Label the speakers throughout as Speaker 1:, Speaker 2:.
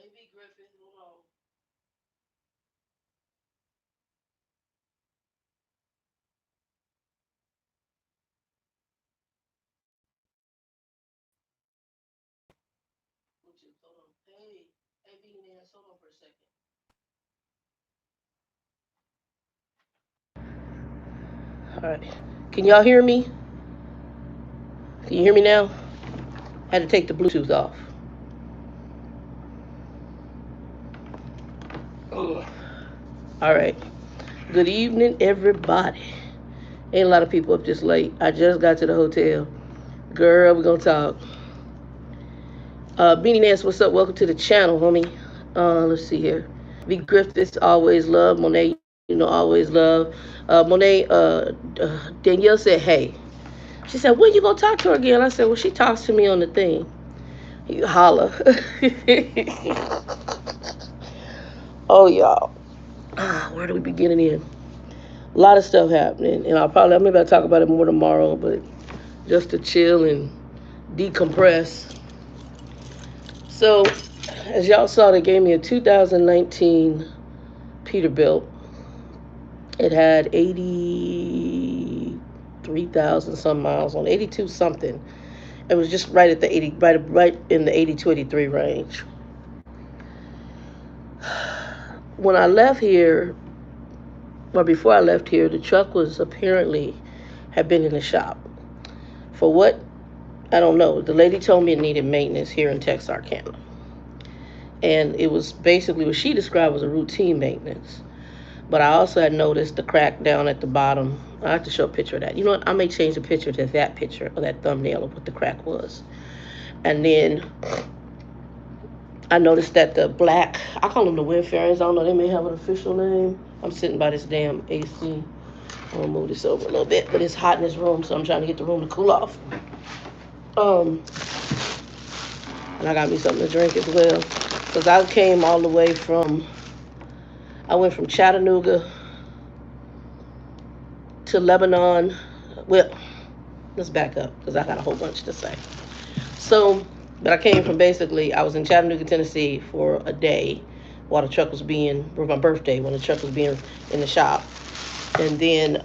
Speaker 1: AB Griffin, hold on. Hold on. Hey, AB Nance, hold on for a second. All right. Can y'all hear me? Can you hear me now? I had to take the Bluetooth off. Ugh. All right. Good evening, everybody. Ain't a lot of people up this late. I just got to the hotel. Girl, we're gonna talk. Beanie Nance, what's up? Welcome to the channel, homie. Let's see here. V Griffiths, always love. Monet, always love. Monet, Danielle said, hey. She said, when you gonna talk to her again? I said, well, she talks to me on the thing. You holla. Oh, y'all. Where do we begin in? A lot of stuff happening, and maybe I'll talk about it more tomorrow, but just to chill and decompress. So, as y'all saw, they gave me a 2019 Peterbilt. It had 83,000 some miles on, 82 something. It was just right at the 80, right in the 82, 83 range. When I left here, or before I left here, the truck was apparently had been in the shop. For what? I don't know. The lady told me it needed maintenance here in Texarkana. And it was basically what she described was a routine maintenance. But I also had noticed the crack down at the bottom. I have to show a picture of that. You know what? I may change the picture to that picture or that thumbnail of what the crack was. And then I noticed that the black, I call them the wind fairings. I don't know, they may have an official name. I'm sitting by this damn AC. I'm gonna move this over a little bit, but it's hot in this room, so I'm trying to get the room to cool off. Um, and I got me something to drink as well. Because I came all the way from, I went from Chattanooga to Lebanon. Well, let's back up because I got a whole bunch to say. So, but I came from basically, I was in Chattanooga, Tennessee for a day while the truck was being, for my birthday, when the truck was being in the shop. And then,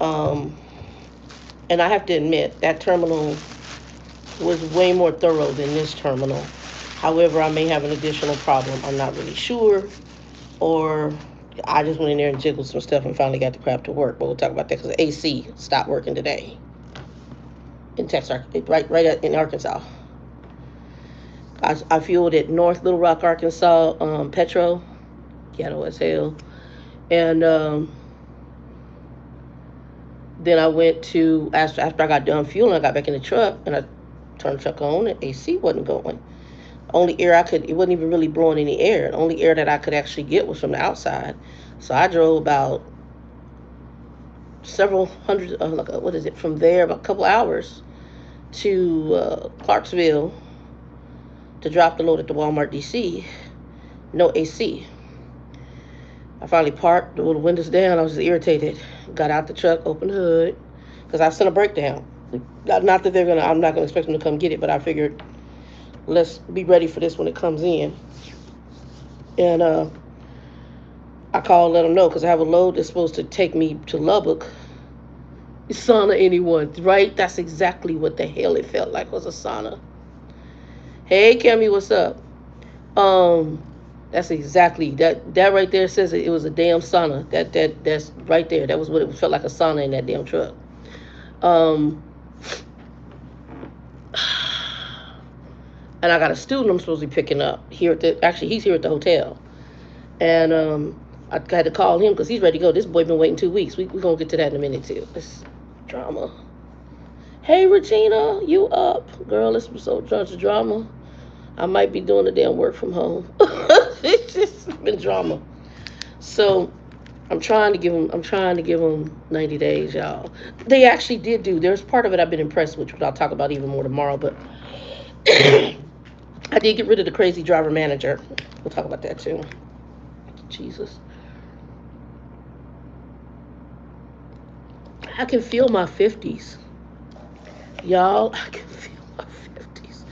Speaker 1: and I have to admit, that terminal was way more thorough than this terminal. However, I may have an additional problem. I'm not really sure. Or I just went in there and jiggled some stuff and finally got the crap to work. But we'll talk about that because the AC stopped working today in Texas, right in Arkansas. I fueled at North Little Rock, Arkansas, Petro, ghetto as hell. And then I went to, after I got done fueling, I got back in the truck and I turned the truck on and AC wasn't going. Only air it wasn't even really blowing any air. The only air that I could actually get was from the outside. So I drove about several hundred, what is it, from there, about a couple hours to Clarksville to drop the load at the Walmart DC. No AC. I finally parked, the little windows down. I was just irritated. Got out the truck, opened the hood, because I sent a breakdown. Not that I'm not gonna expect them to come get it, but I figured let's be ready for this when it comes in. And I called, let them know, because I have a load that's supposed to take me to Lubbock. Sauna anyone, right? That's exactly what the hell it felt like, was a sauna. Hey, Cammy, what's up? Um, that's exactly that right there says it was a damn sauna. That's right there. That was what it felt like, a sauna in that damn truck. Um, and I got a student I'm supposed to be picking up here at the. Actually, he's here at the hotel, and I had to call him because he's ready to go. This boy been waiting 2 weeks. We're gonna get to that in a minute too. It's drama. Hey, Regina, you up, girl? It's so much drama. I might be doing the damn work from home. It's just been drama. So I'm trying to give them 90 days, y'all. They actually did do. There's part of it I've been impressed with, which I'll talk about even more tomorrow. But I did get rid of the crazy driver manager. We'll talk about that too. Jesus, I can feel my 50s, y'all. I can feel my 50s.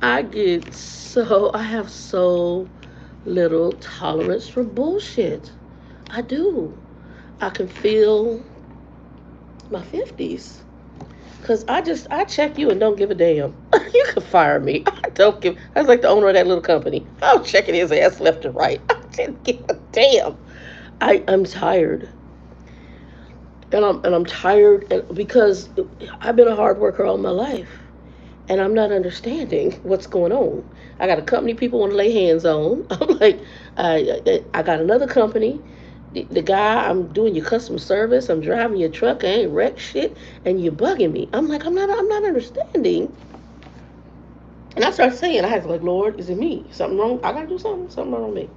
Speaker 1: I have so little tolerance for bullshit. I do. I can feel my 50s. Cause I check you and don't give a damn. You can fire me. I don't give. I was like the owner of that little company. I was checking his ass left and right. I didn't give a damn. I'm tired, and I'm tired because I've been a hard worker all my life, and I'm not understanding what's going on. I got a company people want to lay hands on. I'm like, I got another company. The guy, I'm doing your customer service. I'm driving your truck. I ain't wrecked shit, and you're bugging me. I'm like, I'm not understanding. And I started saying, I had to like, Lord, is it me? Something wrong? I gotta do something. Something wrong with me.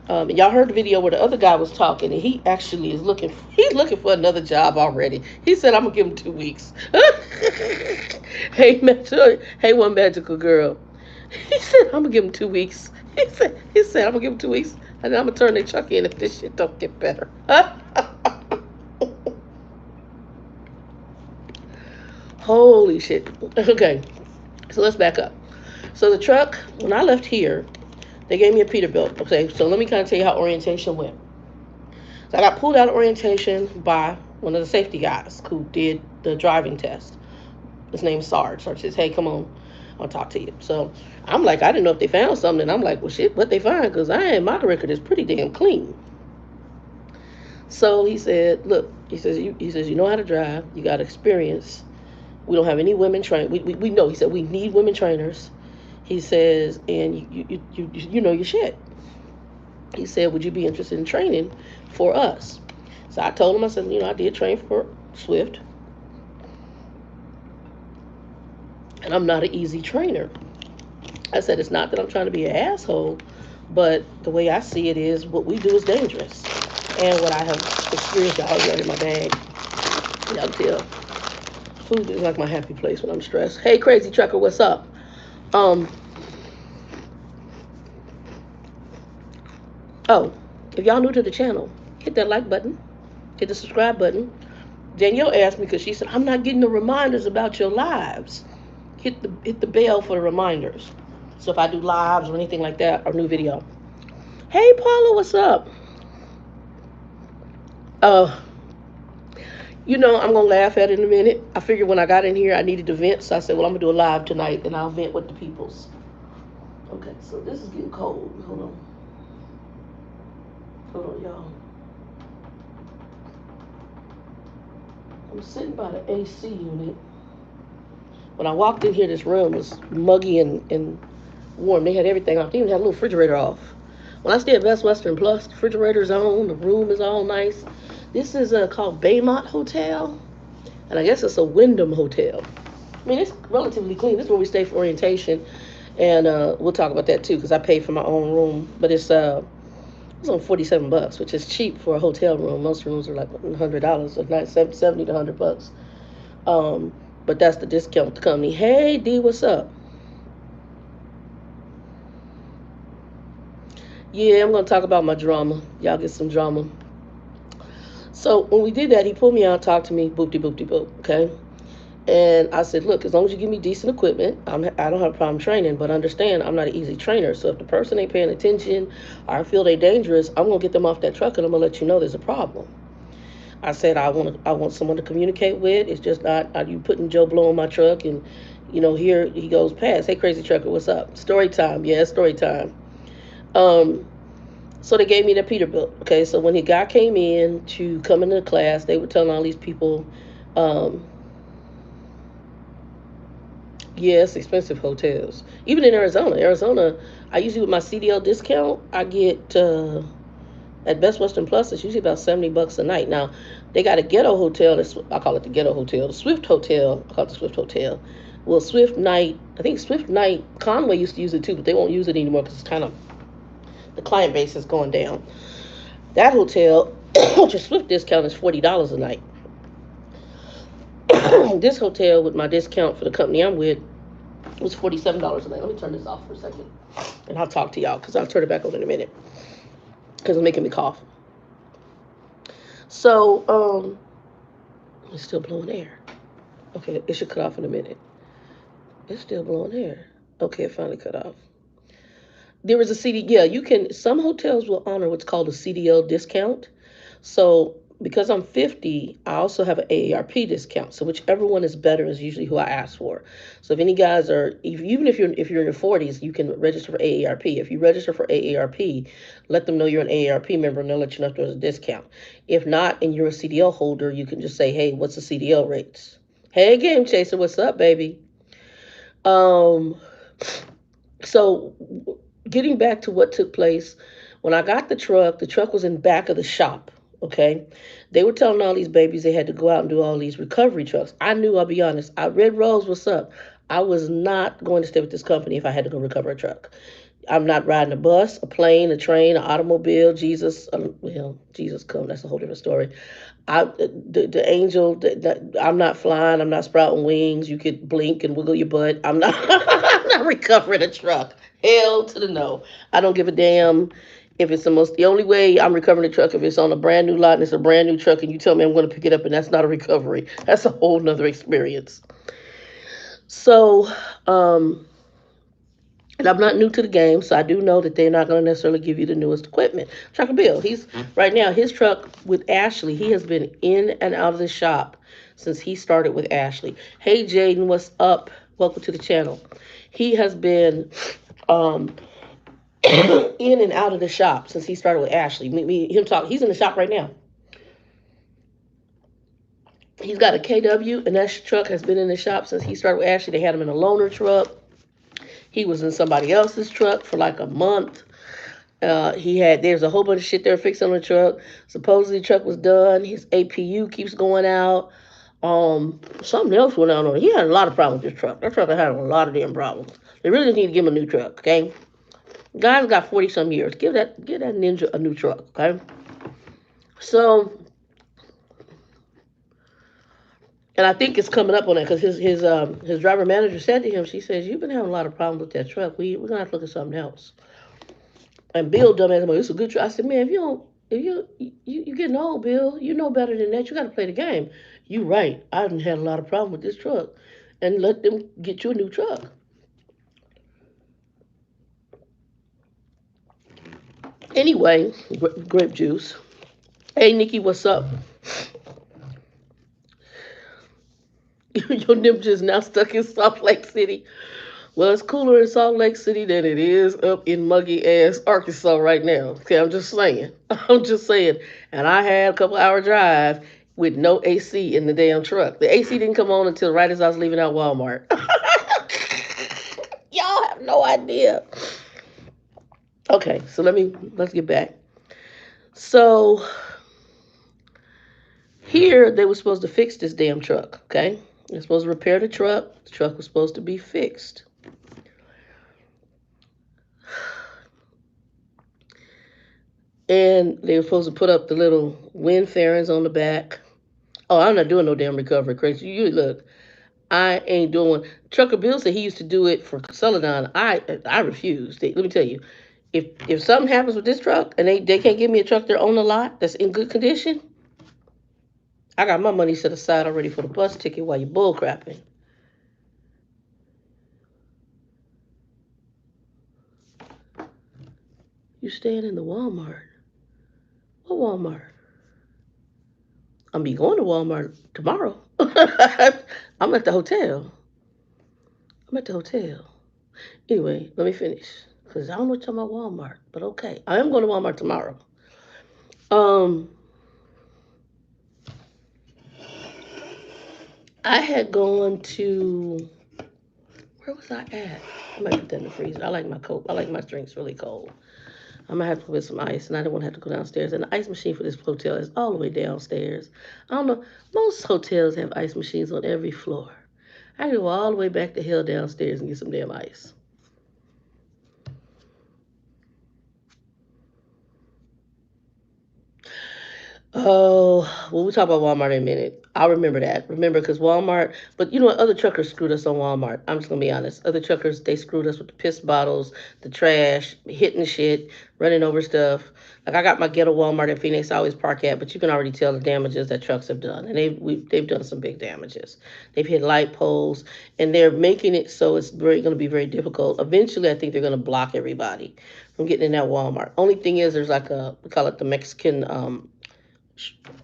Speaker 1: And y'all heard the video where the other guy was talking, and he actually is looking. He's looking for another job already. He said, "I'm gonna give him 2 weeks." Hey, one magical girl. He said, "I'm gonna give him 2 weeks." He said, "I'm gonna give him 2 weeks, and then I'm gonna turn their truck in if this shit don't get better." Holy shit. Okay, so let's back up. So the truck, when I left here, they gave me a Peterbilt. Okay, so let me kind of tell you how orientation went. So I got pulled out of orientation by one of the safety guys who did the driving test. His name's Sarge. Sarge says, "Hey, come on, I'll talk to you." So I'm like, I didn't know if they found something. And I'm like, well, shit, what they find? Because my record is pretty damn clean. So he said, look, he says, you know how to drive. You got experience. We don't have any women trained. We know. He said, we need women trainers. He says, and you know your shit. He said, would you be interested in training for us? So I told him, I said, I did train for Swift, and I'm not an easy trainer. I said, it's not that I'm trying to be an asshole, but the way I see it is what we do is dangerous. And what I have experienced, y'all got in my bag. Y'all tell. Food is like my happy place when I'm stressed. Hey, Crazy Trucker, what's up? Um, oh, if y'all new to the channel, hit that like button, hit the subscribe button. Danielle asked me because she said, I'm not getting the reminders about your lives. Hit the bell for the reminders. So if I do lives or anything like that, or new video. Hey Paula, what's up? Uh, I'm gonna laugh at it in a minute. I figured when I got in here I needed to vent, so I said, well, I'm gonna do a live tonight and I'll vent with the peoples. Okay, so this is getting cold. Hold on, y'all. I'm sitting by the AC unit. When I walked in here, this room was muggy and warm. They had everything off. They even had a little refrigerator off. When I stay at Best Western Plus, the refrigerator's on, the room is all nice. This is called Baymont Hotel, and I guess it's a Wyndham Hotel. I mean, it's relatively clean. This is where we stay for orientation, and we'll talk about that too, because I paid for my own room. But it's on $47, which is cheap for a hotel room. Most rooms are like $100, or not 70 to $100. But that's the discount with the company. Hey D, what's up? Yeah, I'm gonna talk about my drama. Y'all get some drama. So when we did that, he pulled me out, talked to me, boop de boop de boop. Okay. And I said, look, as long as you give me decent equipment, I don't have a problem training, but understand I'm not an easy trainer. So if the person ain't paying attention or I feel they dangerous, I'm going to get them off that truck and I'm going to let you know there's a problem. I said, I want someone to communicate with. It's just not you putting Joe Blow on my truck and, here he goes past. Hey, Crazy Trucker, what's up? Story time. Yeah, story time. Um, so they gave me the Peterbilt. Okay, so when the guy came in to come into the class, they were telling all these people, um, yes, expensive hotels. Even in Arizona. I usually with my CDL discount, I get at Best Western Plus. It's usually about $70 a night. Now, they got a ghetto hotel. I call it the ghetto hotel. The Swift Hotel. I call it the Swift Hotel. Well, Swift Night. I think Swift Night. Conway used to use it too, but they won't use it anymore because it's kind of the client base is going down. That hotel, which is Swift discount, is $40 a night. This hotel with my discount for the company I'm with was $47 a night. Let me turn this off for a second, and I'll talk to y'all because I'll turn it back on in a minute because it's making me cough. So, it's still blowing air. Okay, it should cut off in a minute. It's still blowing air. Okay, it finally cut off. There is a CD. Yeah, you can. Some hotels will honor what's called a CDL discount. So because I'm 50, I also have an AARP discount. So whichever one is better is usually who I ask for. So if any guys are, even if you're in your 40s, you can register for AARP. If you register for AARP, let them know you're an AARP member, and they'll let you know if there's a discount. If not, and you're a CDL holder, you can just say, hey, what's the CDL rates? Hey, Game Chaser, what's up, baby? Um, so getting back to what took place when I got the truck was in back of the shop. Okay, they were telling all these babies they had to go out and do all these recovery trucks. I knew, I'll be honest. I Red Rose, what's up? I was not going to stay with this company if I had to go recover a truck. I'm not riding a bus, a plane, a train, an automobile. Jesus, well, Jesus come. That's a whole different story. The angel. I'm not flying. I'm not sprouting wings. You could blink and wiggle your butt. I'm not. I'm not recovering a truck. Hell to the no. I don't give a damn if it's the most. The only way I'm recovering a truck if it's on a brand new lot and it's a brand new truck and you tell me I'm going to pick it up and that's not a recovery. That's a whole nother experience. So, um, and I'm not new to the game, so I do know that they're not going to necessarily give you the newest equipment. Trucker Bill, he's right now, his truck with Ashley, he has been in and out of the shop since he started with Ashley. Hey, Jaden, what's up? Welcome to the channel. He has been um, in and out of the shop since he started with Ashley. Him talk. He's in the shop right now. He's got a KW, and that truck has been in the shop since he started with Ashley. They had him in a loaner truck. He was in somebody else's truck for like a month. There's a whole bunch of shit they were fixing on the truck. Supposedly the truck was done. His APU keeps going out. Something else went on. He had a lot of problems with this truck. That truck had a lot of damn problems. They really just need to give him a new truck, okay? Guy's got 40 some years. Give that ninja a new truck, okay? So, and I think it's coming up on that because his driver manager said to him, she says, "You've been having a lot of problems with that truck. We're gonna have to look at something else." And Bill, dumbass, it's a good truck. I said, "Man, if you don't, if you getting old, Bill, you know better than that. You got to play the game." You right. I done had a lot of problems with this truck, and let them get you a new truck. Anyway, grape juice. Hey, Nikki, what's up? Your nymph is now stuck in Salt Lake City. Well, it's cooler in Salt Lake City than it is up in muggy ass Arkansas right now. Okay, I'm just saying. I'm just saying. And I had a couple hour drive with no AC in the damn truck. The AC didn't come on until right as I was leaving out Walmart. Y'all have no idea. Okay, so let's get back. So here they were supposed to fix this damn truck. Okay, they're supposed to repair the truck. The truck was supposed to be fixed. And they were supposed to put up the little wind fairings on the back. Oh, I'm not doing no damn recovery, Chris. You look, I ain't doing one. Trucker Bill said he used to do it for Celadon. I refused. Let me tell you, if something happens with this truck and they can't give me a truck they're on the lot that's in good condition, I got my money set aside already for the bus ticket while you bull crapping. You staying in the Walmart? What Walmart? I'm be going to Walmart tomorrow. I'm at the hotel. I'm at the hotel. Anyway, let me finish. Because I don't know what you're talking about Walmart. But okay. I am going to Walmart tomorrow. Um, I had gone to, where was I at? I might put that in the freezer. I like my cold. I like my drinks really cold. I might have to put some ice, and I don't want to have to go downstairs. And the ice machine for this hotel is all the way downstairs. I don't know. Most hotels have ice machines on every floor. I can go all the way back to hell downstairs and get some damn ice. Oh, well, we'll talk about Walmart in a minute. I'll remember that. Remember, because Walmart, but you know what? Other truckers screwed us on Walmart. I'm just going to be honest. Other truckers, they screwed us with the piss bottles, the trash, hitting shit, running over stuff. Like, I got my ghetto Walmart in Phoenix, I always park at, but you can already tell the damages that trucks have done. And they've done some big damages. They've hit light poles, and they're making it so it's going to be very difficult. Eventually, I think they're going to block everybody from getting in that Walmart. Only thing is, there's like we call it the Mexican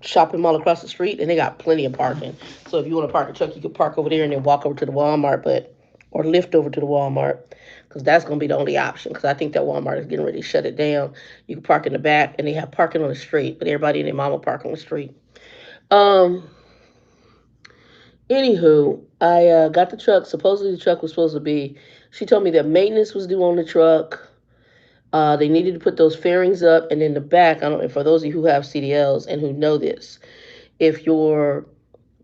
Speaker 1: shopping mall across the street, and they got plenty of parking. So if you want to park a truck, you can park over there and then walk over to the Walmart, but or lift over to the Walmart, because that's going to be the only option. Because I think that Walmart is getting ready to shut it down. You can park in the back, and they have parking on the street, but everybody and their mama park on the street. Um. Anywho, I got the truck. Supposedly the truck was supposed to be. She told me that maintenance was due on the truck. They needed to put those fairings up, and in the back, I don't know, for those of you who have CDLs and who know this, if your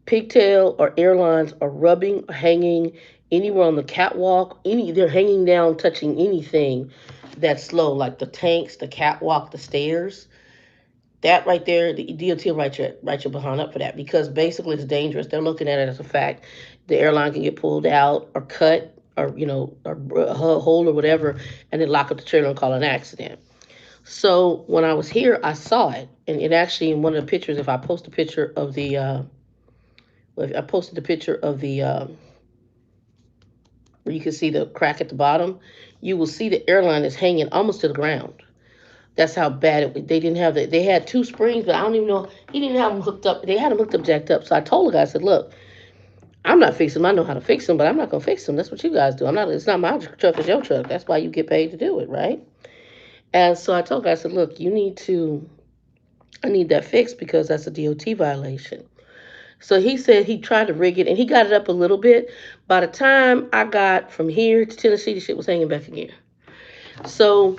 Speaker 1: pigtail or airlines are rubbing or hanging anywhere on the catwalk, they're hanging down, touching anything that's low, like the tanks, the catwalk, the stairs. That right there, the DOT will write your behind up for that, because basically it's dangerous. They're looking at it as a fact. The airline can get pulled out or cut, or or a hole or whatever, and then lock up the trailer and call it an accident. So when I was here, I saw it, and it actually, in one of the pictures, if I post a picture of the I posted the picture of the where you can see the crack at the bottom. You will see the airline is hanging almost to the ground. That's how bad it. They didn't have the. They had two springs, but I don't even know. He didn't have them hooked up. They had them hooked up, jacked up. So I told the guy, I said, "Look, I'm not fixing them. I know how to fix them, but I'm not gonna fix them. That's what you guys do. I'm not. It's not my truck. It's your truck. That's why you get paid to do it, right?" And so I told the guy, I said, "Look, you need to. I need that fixed because that's a DOT violation." So he said he tried to rig it, and he got it up a little bit. By the time I got from here to Tennessee, the shit was hanging back again. So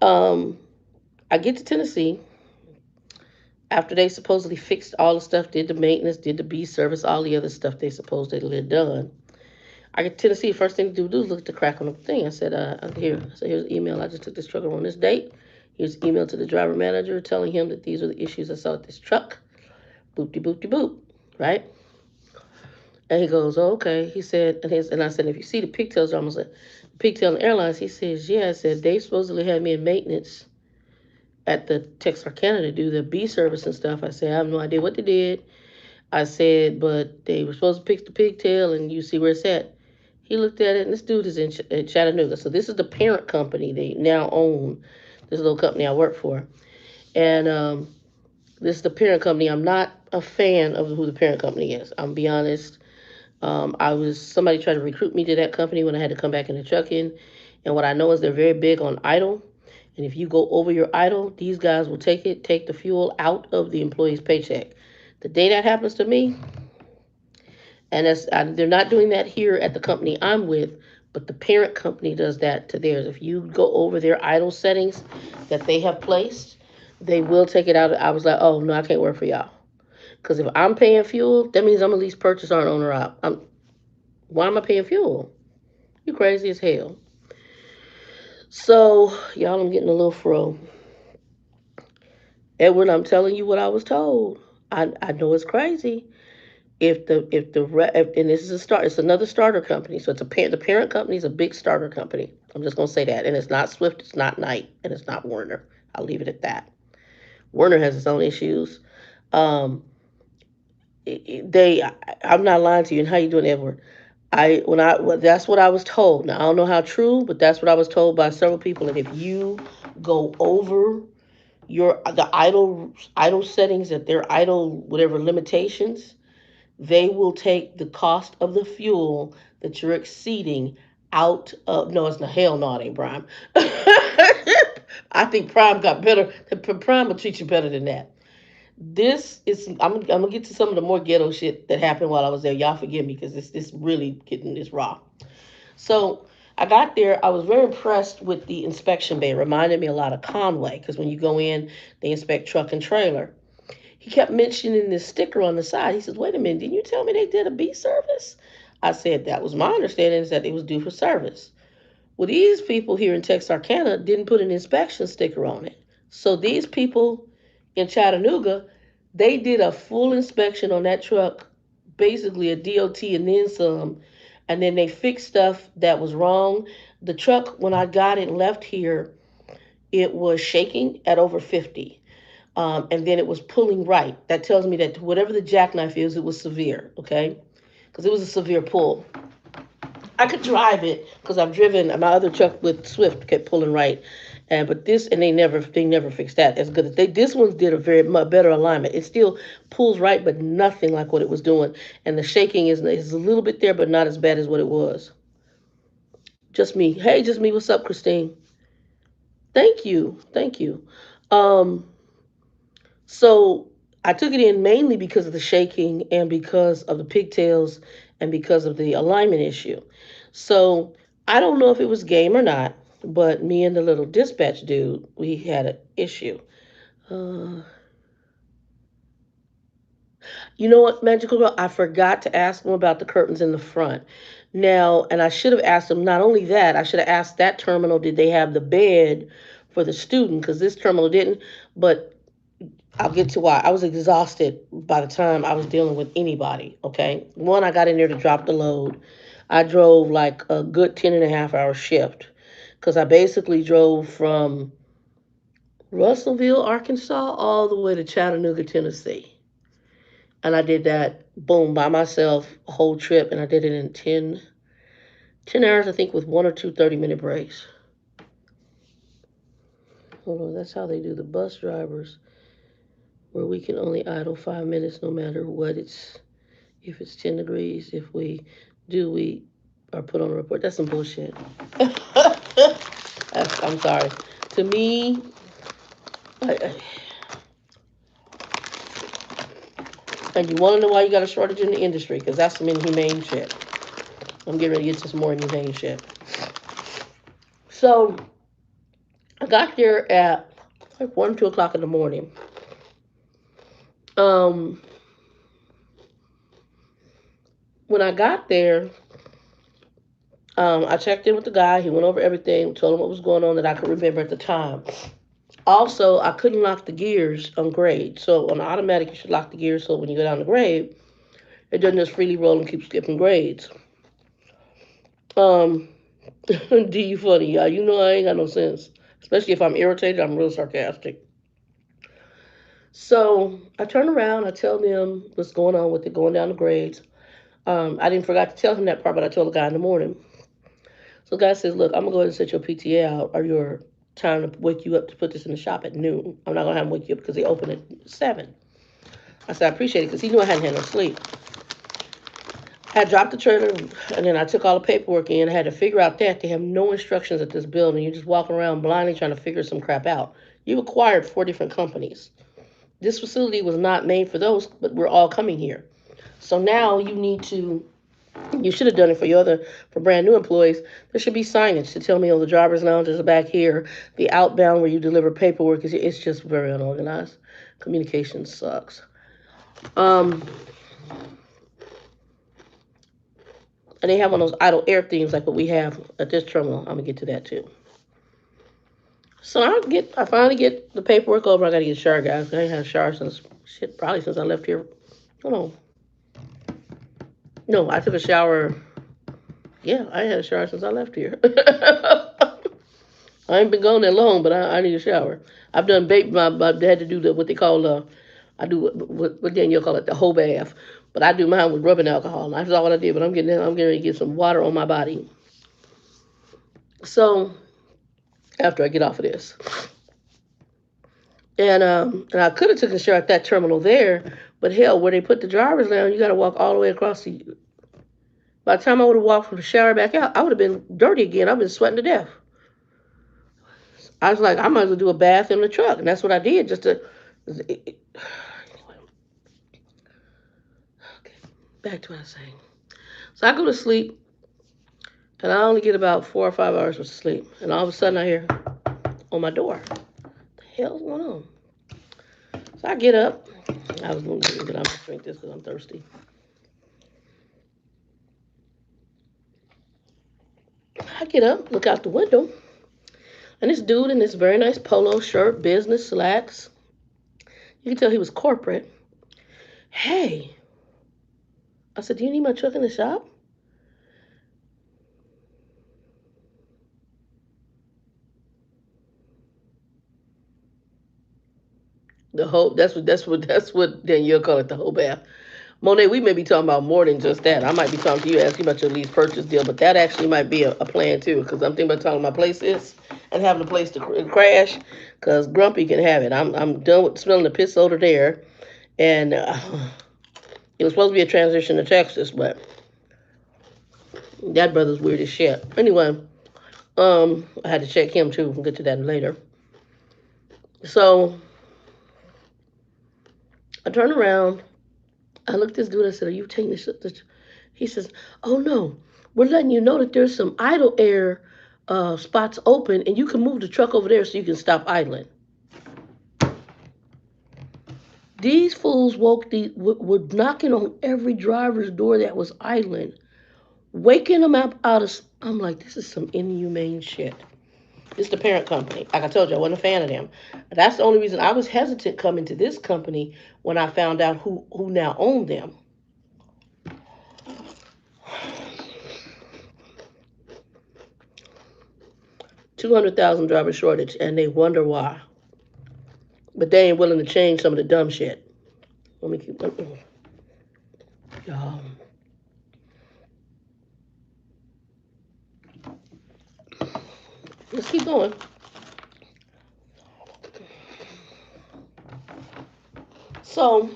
Speaker 1: um, I get to Tennessee after they supposedly fixed all the stuff, did the maintenance, did the B service, all the other stuff they supposedly had done. I get to Tennessee, first thing to do is look at the crack on the thing. I said, here's an email. I just took this truck on this date. Here's an email to the driver manager telling him that these are the issues I saw with this truck. Boop de boop de boop. Right? And he goes, oh, okay. He said, and I said, if you see the pigtails, I almost like pigtail airlines. He says, yeah. I said, they supposedly had me in maintenance at the Texarkana to do the B service and stuff. I said, I have no idea what they did. I said, but they were supposed to fix the pigtail, and you see where it's at. He looked at it, and this dude is in Chattanooga. So this is the parent company. They now own this little company I work for. And this is the parent company. I'm not a fan of who the parent company is. I'm be honest. Somebody tried to recruit me to that company when I had to come back into trucking. And what I know is they're very big on idle. And if you go over your idle, these guys will take the fuel out of the employee's paycheck. The day that happens to me, and they're not doing that here at the company I'm with, but the parent company does that to theirs. If you go over their idle settings that they have placed, they will take it out. I was like, oh no, I can't work for y'all. Because if I'm paying fuel, that means I'm a lease purchaser or owner op. Why am I paying fuel? You crazy as hell. So, y'all, I'm getting a little fro. Edward, I'm telling you what I was told. I know it's crazy. And this is it's another starter company. So the parent company is a big starter company. I'm just gonna say that. And it's not Swift, it's not Knight, and it's not Werner. I'll leave it at that. Werner has its own issues. Um, I'm not lying to you. And how you doing, Edward? That's what I was told. Now I don't know how true, but that's what I was told by several people. And if you go over the idle settings, that their idle whatever limitations, they will take the cost of the fuel that you're exceeding out of. No, it's not. Hell no, it ain't Prime. I think Prime got better. Prime will treat you better than that. This is. I'm gonna get to some of the more ghetto shit that happened while I was there. Y'all forgive me because this really getting this raw. So I got there. I was very impressed with the inspection bay. It reminded me a lot of Conway, because when you go in, they inspect truck and trailer. He kept mentioning this sticker on the side. He says, wait a minute, didn't you tell me they did a B service? I said, that was my understanding, is that it was due for service. Well, these people here in Texarkana didn't put an inspection sticker on it. So these people in Chattanooga, they did a full inspection on that truck, basically a DOT and then some, and then they fixed stuff that was wrong. The truck, when I got it and left here, it was shaking at over 50. And then it was pulling right. That tells me that whatever the jackknife is, it was severe, okay? Because it was a severe pull. I could drive it because I've driven my other truck with Swift kept pulling right, and but this and they never fixed that as good as they this one did a very much better alignment. It still pulls right, but nothing like what it was doing, and the shaking is a little bit there, but not as bad as what it was. Just me. Hey, just me. What's up, Christine? Thank you, thank you. Um, so I took it in mainly because of the shaking and because of the pigtails and because of the alignment issue. So I don't know if it was game or not, but me and the little dispatch dude, we had an issue. Uh, you know what, Magical Girl? I forgot to ask him about the curtains in the front. Now, and I should have asked him not only that, I should have asked that terminal, did they have the bed for the student? Because this terminal didn't. But I'll get to why. I was exhausted by the time I was dealing with anybody, okay? One, I got in there to drop the load. I drove like a good 10 and a half hour shift because I basically drove from Russellville, Arkansas, all the way to Chattanooga, Tennessee. And I did that, boom, by myself, a whole trip, and I did it in 10 hours, I think, with one or two 30-minute breaks. Hold on, that's how they do the bus drivers, where we can only idle 5 minutes no matter what it's. If it's 10 degrees, if we do, we are put on a report. That's some bullshit. I'm sorry. To me, I, and you want to know why you got a shortage in the industry? Because that's some inhumane shit. I'm getting ready to get to some more inhumane shit. So I got there at like 1, 2 o'clock in the morning. Um, when I got there, I checked in with the guy. He went over everything, told him what was going on that I could remember at the time. Also, I couldn't lock the gears on grade. So on automatic, you should lock the gears so when you go down the grade, it doesn't just freely roll and keep skipping grades. Um, do you funny, y'all? You know I ain't got no sense. Especially if I'm irritated, I'm real sarcastic. So I turn around, I tell them what's going on with it, going down the grades. I didn't forget to tell him that part, but I told the guy in the morning. So the guy says, "Look, I'm gonna go ahead and set your PTA out or your time to wake you up to put this in the shop at noon. I'm not gonna have him wake you up because they open at 7." I said, "I appreciate it," because he knew I hadn't had no sleep. I dropped the trailer and then I took all the paperwork in. I had to figure out that they have no instructions at this building. You're just walking around blindly trying to figure some crap out. You acquired 4 different companies. This facility was not made for those, but we're all coming here. So now you should have done it for brand new employees. There should be signage to tell me, oh, the driver's lounge is back here. The outbound where you deliver paperwork it's just very unorganized. Communication sucks. Um, and they have one of those idle air things like what we have at this terminal. I'm gonna get to that too. So I finally get the paperwork over. I gotta get a shower, guys. I ain't had a shower since probably since I left here. Hold on. No, I took a shower. Yeah, I ain't had a shower since I left here. I ain't been gone that long, but I need a shower. I've done my dad to do what they call I do what Danielle call it the whole bath, but I do mine with rubbing alcohol. And that's all what I did. But I'm getting ready to get some water on my body. So after I get off of this, and I could have took a shower at that terminal there, but hell, where they put the driver's lounge, you got to walk all the way across the. By the time I would have walked from the shower back out, I would have been dirty again. I've been sweating to death. I was like, I might as well do a bath in the truck, and that's what I did. Just to okay, back to what I was saying. So I go to sleep, and I only get about 4 or 5 hours of sleep, and all of a sudden I hear on my door, what the hell's going on? So I get up. I was going to drink it. I'm going to drink this because I'm thirsty. I get up, look out the window, and this dude in this very nice polo shirt, business slacks, You can tell he was corporate. Hey, I said, do you need my truck in the shop? The whole that's what Danielle call it, the whole bath. Monet, we may be talking about more than just that. I might be talking to you, asking about your lease purchase deal, but that actually might be a plan too, because I'm thinking about talking my place is and having a place to crash, because Grumpy can have it. I'm done with smelling the piss odor there, and it was supposed to be a transition to Texas, but that brother's weird as shit. Anyway, I had to check him too. We'll get to that later. So I turned around. I looked at this dude. I said, "Are you taking this?" He says, "Oh no, we're letting you know that there's some idle air spots open, and you can move the truck over there so you can stop idling." These fools were knocking on every driver's door that was idling, waking them up out of. I'm like, this is some inhumane shit. It's the parent company. Like I told you, I wasn't a fan of them. That's the only reason I was hesitant coming to this company when I found out who now owned them. 200,000 driver shortage, and they wonder why. But they ain't willing to change some of the dumb shit. Let me keep. Y'all. Let's keep going. So,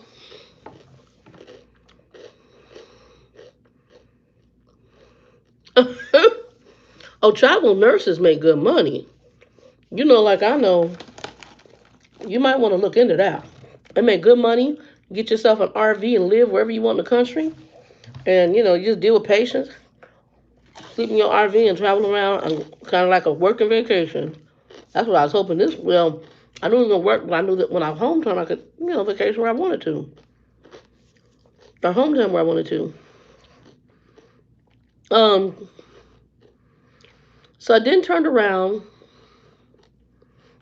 Speaker 1: oh, travel nurses make good money. You know, like I know, you might want to look into that. They make good money. Get yourself an RV and live wherever you want in the country. And, you just deal with patients. Sleep in your RV and travel around, and kind of like a working vacation. That's what I was hoping this. Well, I knew it was gonna work, but I knew that when I was home time, I could, vacation where I wanted to, or home time where I wanted to. Um, so I then turned around, and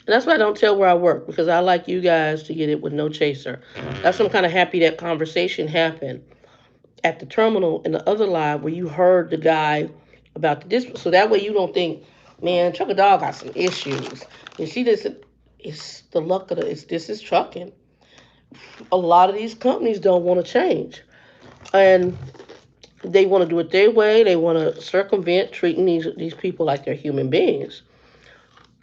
Speaker 1: that's why I don't tell where I work, because I like you guys to get it with no chaser. That's why I'm kind of happy that conversation happened at the terminal in the other live where you heard the guy about the dispatch, so that way you don't think, man, Trucker Dog got some issues, and she just, it's the luck of the, it's this is trucking. A lot of these companies don't want to change, and they want to do it their way. They want to circumvent treating these people like they're human beings.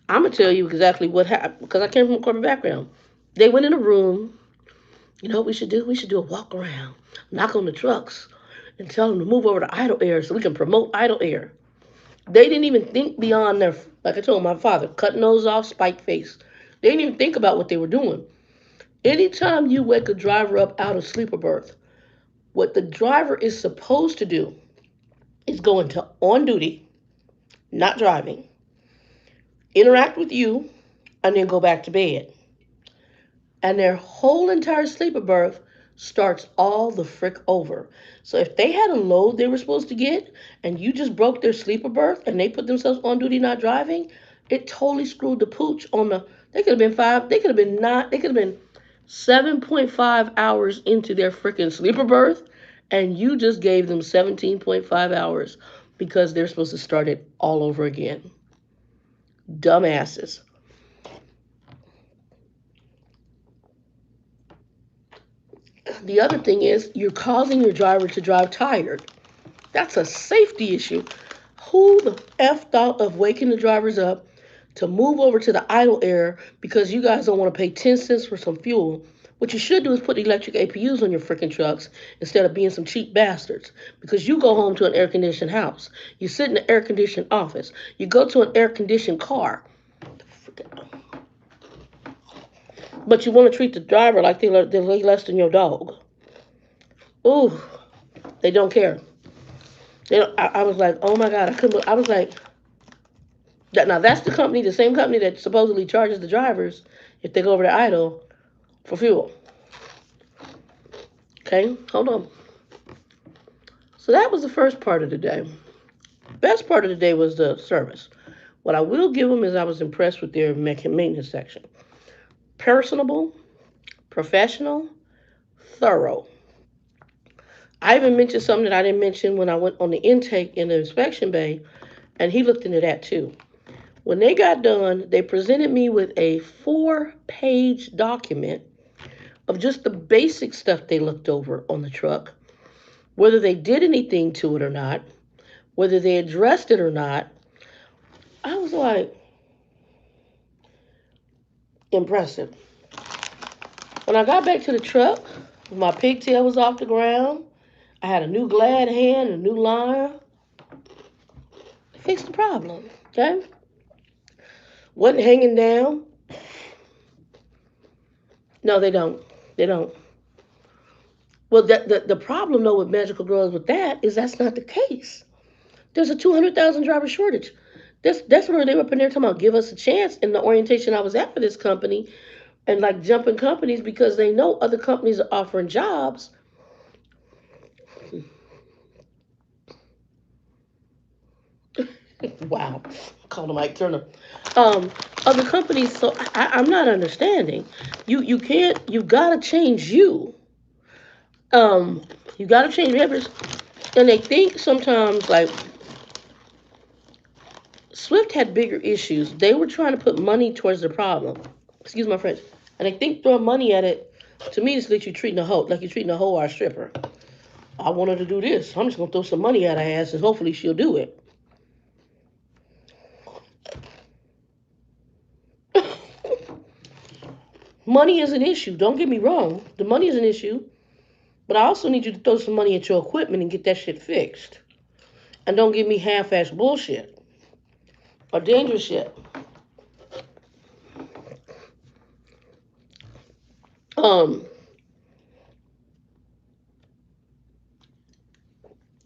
Speaker 1: I'm gonna tell you exactly what happened because I came from a corporate background. They went in a room. You know what we should do? We should do a walk around, knock on the trucks, and tell them to move over to idle air so we can promote idle air. They didn't even think beyond their, like I told my father, cut nose off, spike face. They didn't even think about what they were doing. Anytime you wake a driver up out of sleeper berth, what the driver is supposed to do is go into on duty, not driving, interact with you, and then go back to bed. And their whole entire sleeper berth starts all the frick over. So if they had a load they were supposed to get and you just broke their sleeper berth and they put themselves on duty not driving, it totally screwed the pooch on the, they could have been five, they could have been not, they could have been 7.5 hours into their freaking sleeper berth, and you just gave them 17.5 hours because they're supposed to start it all over again. Dumbasses. The other thing is you're causing your driver to drive tired. That's a safety issue. Who the F thought of waking the drivers up to move over to the idle air because you guys don't want to pay 10 cents for some fuel? What you should do is put electric APUs on your freaking trucks instead of being some cheap bastards. Because you go home to an air conditioned house. You sit in an air conditioned office. You go to an air conditioned car. But you want to treat the driver like they're less than your dog. Ooh, they don't care. I was like, oh my God, I couldn't. I was like, now that's the company, the same company that supposedly charges the drivers if they go over to idle for fuel. Okay, hold on. So that was the first part of the day. Best part of the day was the service. What I will give them is I was impressed with their maintenance section. Personable, professional, thorough. I even mentioned something that I didn't mention when I went on the intake in the inspection bay, and he looked into that too. When they got done, they presented me with a 4-page document of just the basic stuff they looked over on the truck, whether they did anything to it or not, whether they addressed it or not. I was like, impressive. When I got back to the truck, my pigtail was off the ground. I had a new glad hand, a new liner. Fixed the problem, okay? Wasn't hanging down. No, they don't. They don't. Well, the problem though with Magical Girls with that is that's not the case. There's a 200,000 driver shortage. That's where they were up in there talking about give us a chance in the orientation I was at for this company and like jumping companies because they know other companies are offering jobs. Wow, call him Mike Turner. Um, Other companies. So I'm not understanding. You can't. You gotta change you. Um, you gotta change behaviors. And they think sometimes like Swift had bigger issues. They were trying to put money towards the problem. Excuse my French. And they think throwing money at it, to me, is like you're treating a hoe, like you're treating a hoe or a stripper. I want her to do this. I'm just gonna throw some money at her ass and hopefully she'll do it. Money is an issue. Don't get me wrong. The money is an issue. But I also need you to throw some money at your equipment and get that shit fixed. And don't give me half-ass bullshit or dangerous shit. Um,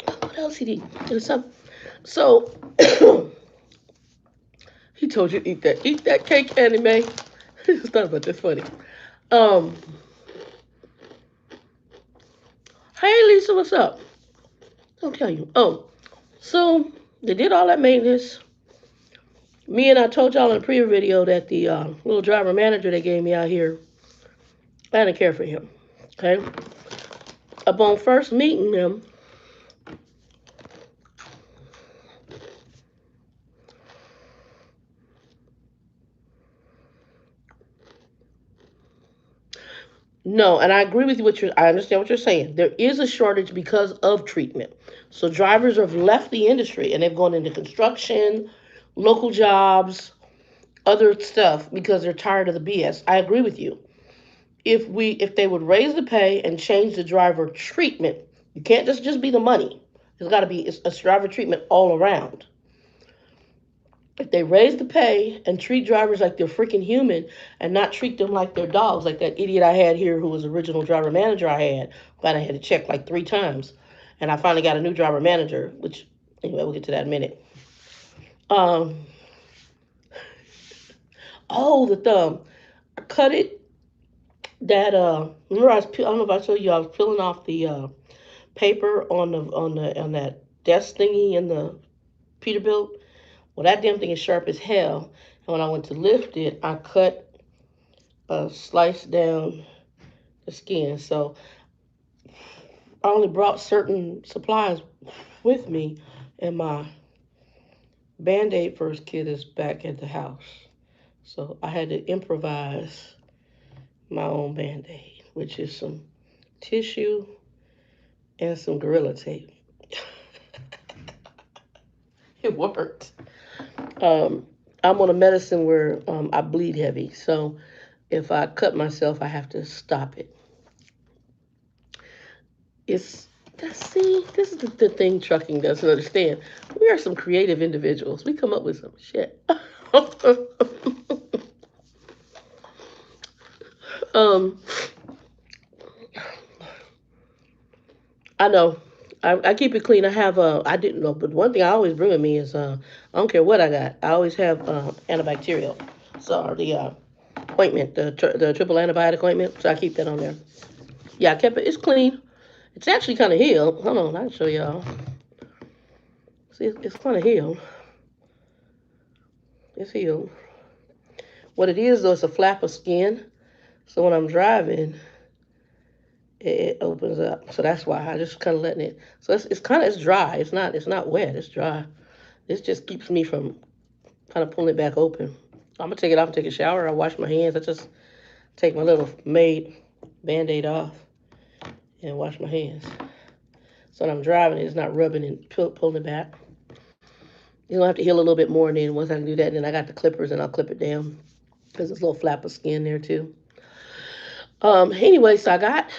Speaker 1: what else he did? So he told you to eat that cake, anime. I just thought about this funny. Um, hey Lisa, what's up? I'll tell you. Oh, so they did all that maintenance. Me and I told y'all in the previous video that the little driver manager they gave me out here, I didn't care for him. Okay. Upon first meeting him, no, and I agree with you. I understand what you're saying. There is a shortage because of treatment. So drivers have left the industry and they've gone into construction, local jobs, other stuff because they're tired of the BS. I agree with you. If they would raise the pay and change the driver treatment, you can't just be the money. There's got to be a driver treatment all around. If they raise the pay and treat drivers like they're freaking human and not treat them like they're dogs, like that idiot I had here who was the original driver manager I had, but I had to check like 3 times. And I finally got a new driver manager, which, anyway, we'll get to that in a minute. Um, oh, the thumb. I cut it. Remember I don't know if I told you I was peeling off the paper on that desk thingy in the Peterbilt. Well, that damn thing is sharp as hell. And when I went to lift it, I cut a slice down the skin. So I only brought certain supplies with me, and my Band-Aid first kit is back at the house. So I had to improvise my own Band-Aid, which is some tissue and some Gorilla Tape. It worked. Um, I'm on a medicine where I bleed heavy, so if I cut myself, I have to stop it. It's see, this is the thing trucking doesn't understand. We are some creative individuals. We come up with some shit. um, I know. I keep it clean. I didn't know, but one thing I always bring with me is I don't care what I got. I always have antibacterial. So the ointment, the triple antibiotic ointment. So I keep that on there. Yeah, I kept it. It's clean. It's actually kind of healed. Hold on, I'll show y'all. See, it's kind of healed. It's healed. What it is though, it's a flap of skin. So when I'm driving, it opens up. So that's why I just kind of letting it. So it's kind of it's dry. It's not wet. It's dry. This just keeps me from kind of pulling it back open. I'm gonna take it off and take a shower. I wash my hands. I just take my little made band-aid off and wash my hands. So when I'm driving, it's not rubbing and pulling it back. You're gonna have to heal a little bit more, and then once I can do that, then I got the clippers and I'll clip it down because there's a little flap of skin there too. Anyway, so I got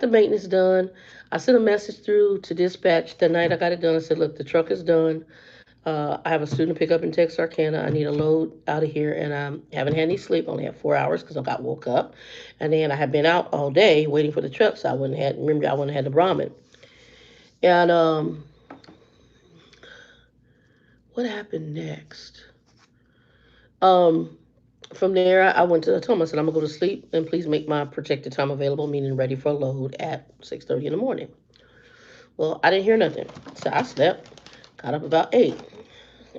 Speaker 1: the maintenance done. I sent a message through to dispatch the night I got it done. I said, look, the truck is done. I have a student to pick up in Texarkana. I need a load out of here, and I haven't had any sleep. I only had 4 hours because I got woke up, and then I had been out all day waiting for the truck, so I wouldn't have. Remember, I wouldn't have had the Brahmin. And what happened next? Um, from there, I went to. I told him I said I'm gonna go to sleep, and please make my projected time available, meaning ready for a load at 6:30 in the morning. Well, I didn't hear nothing, so I slept. Got up about 8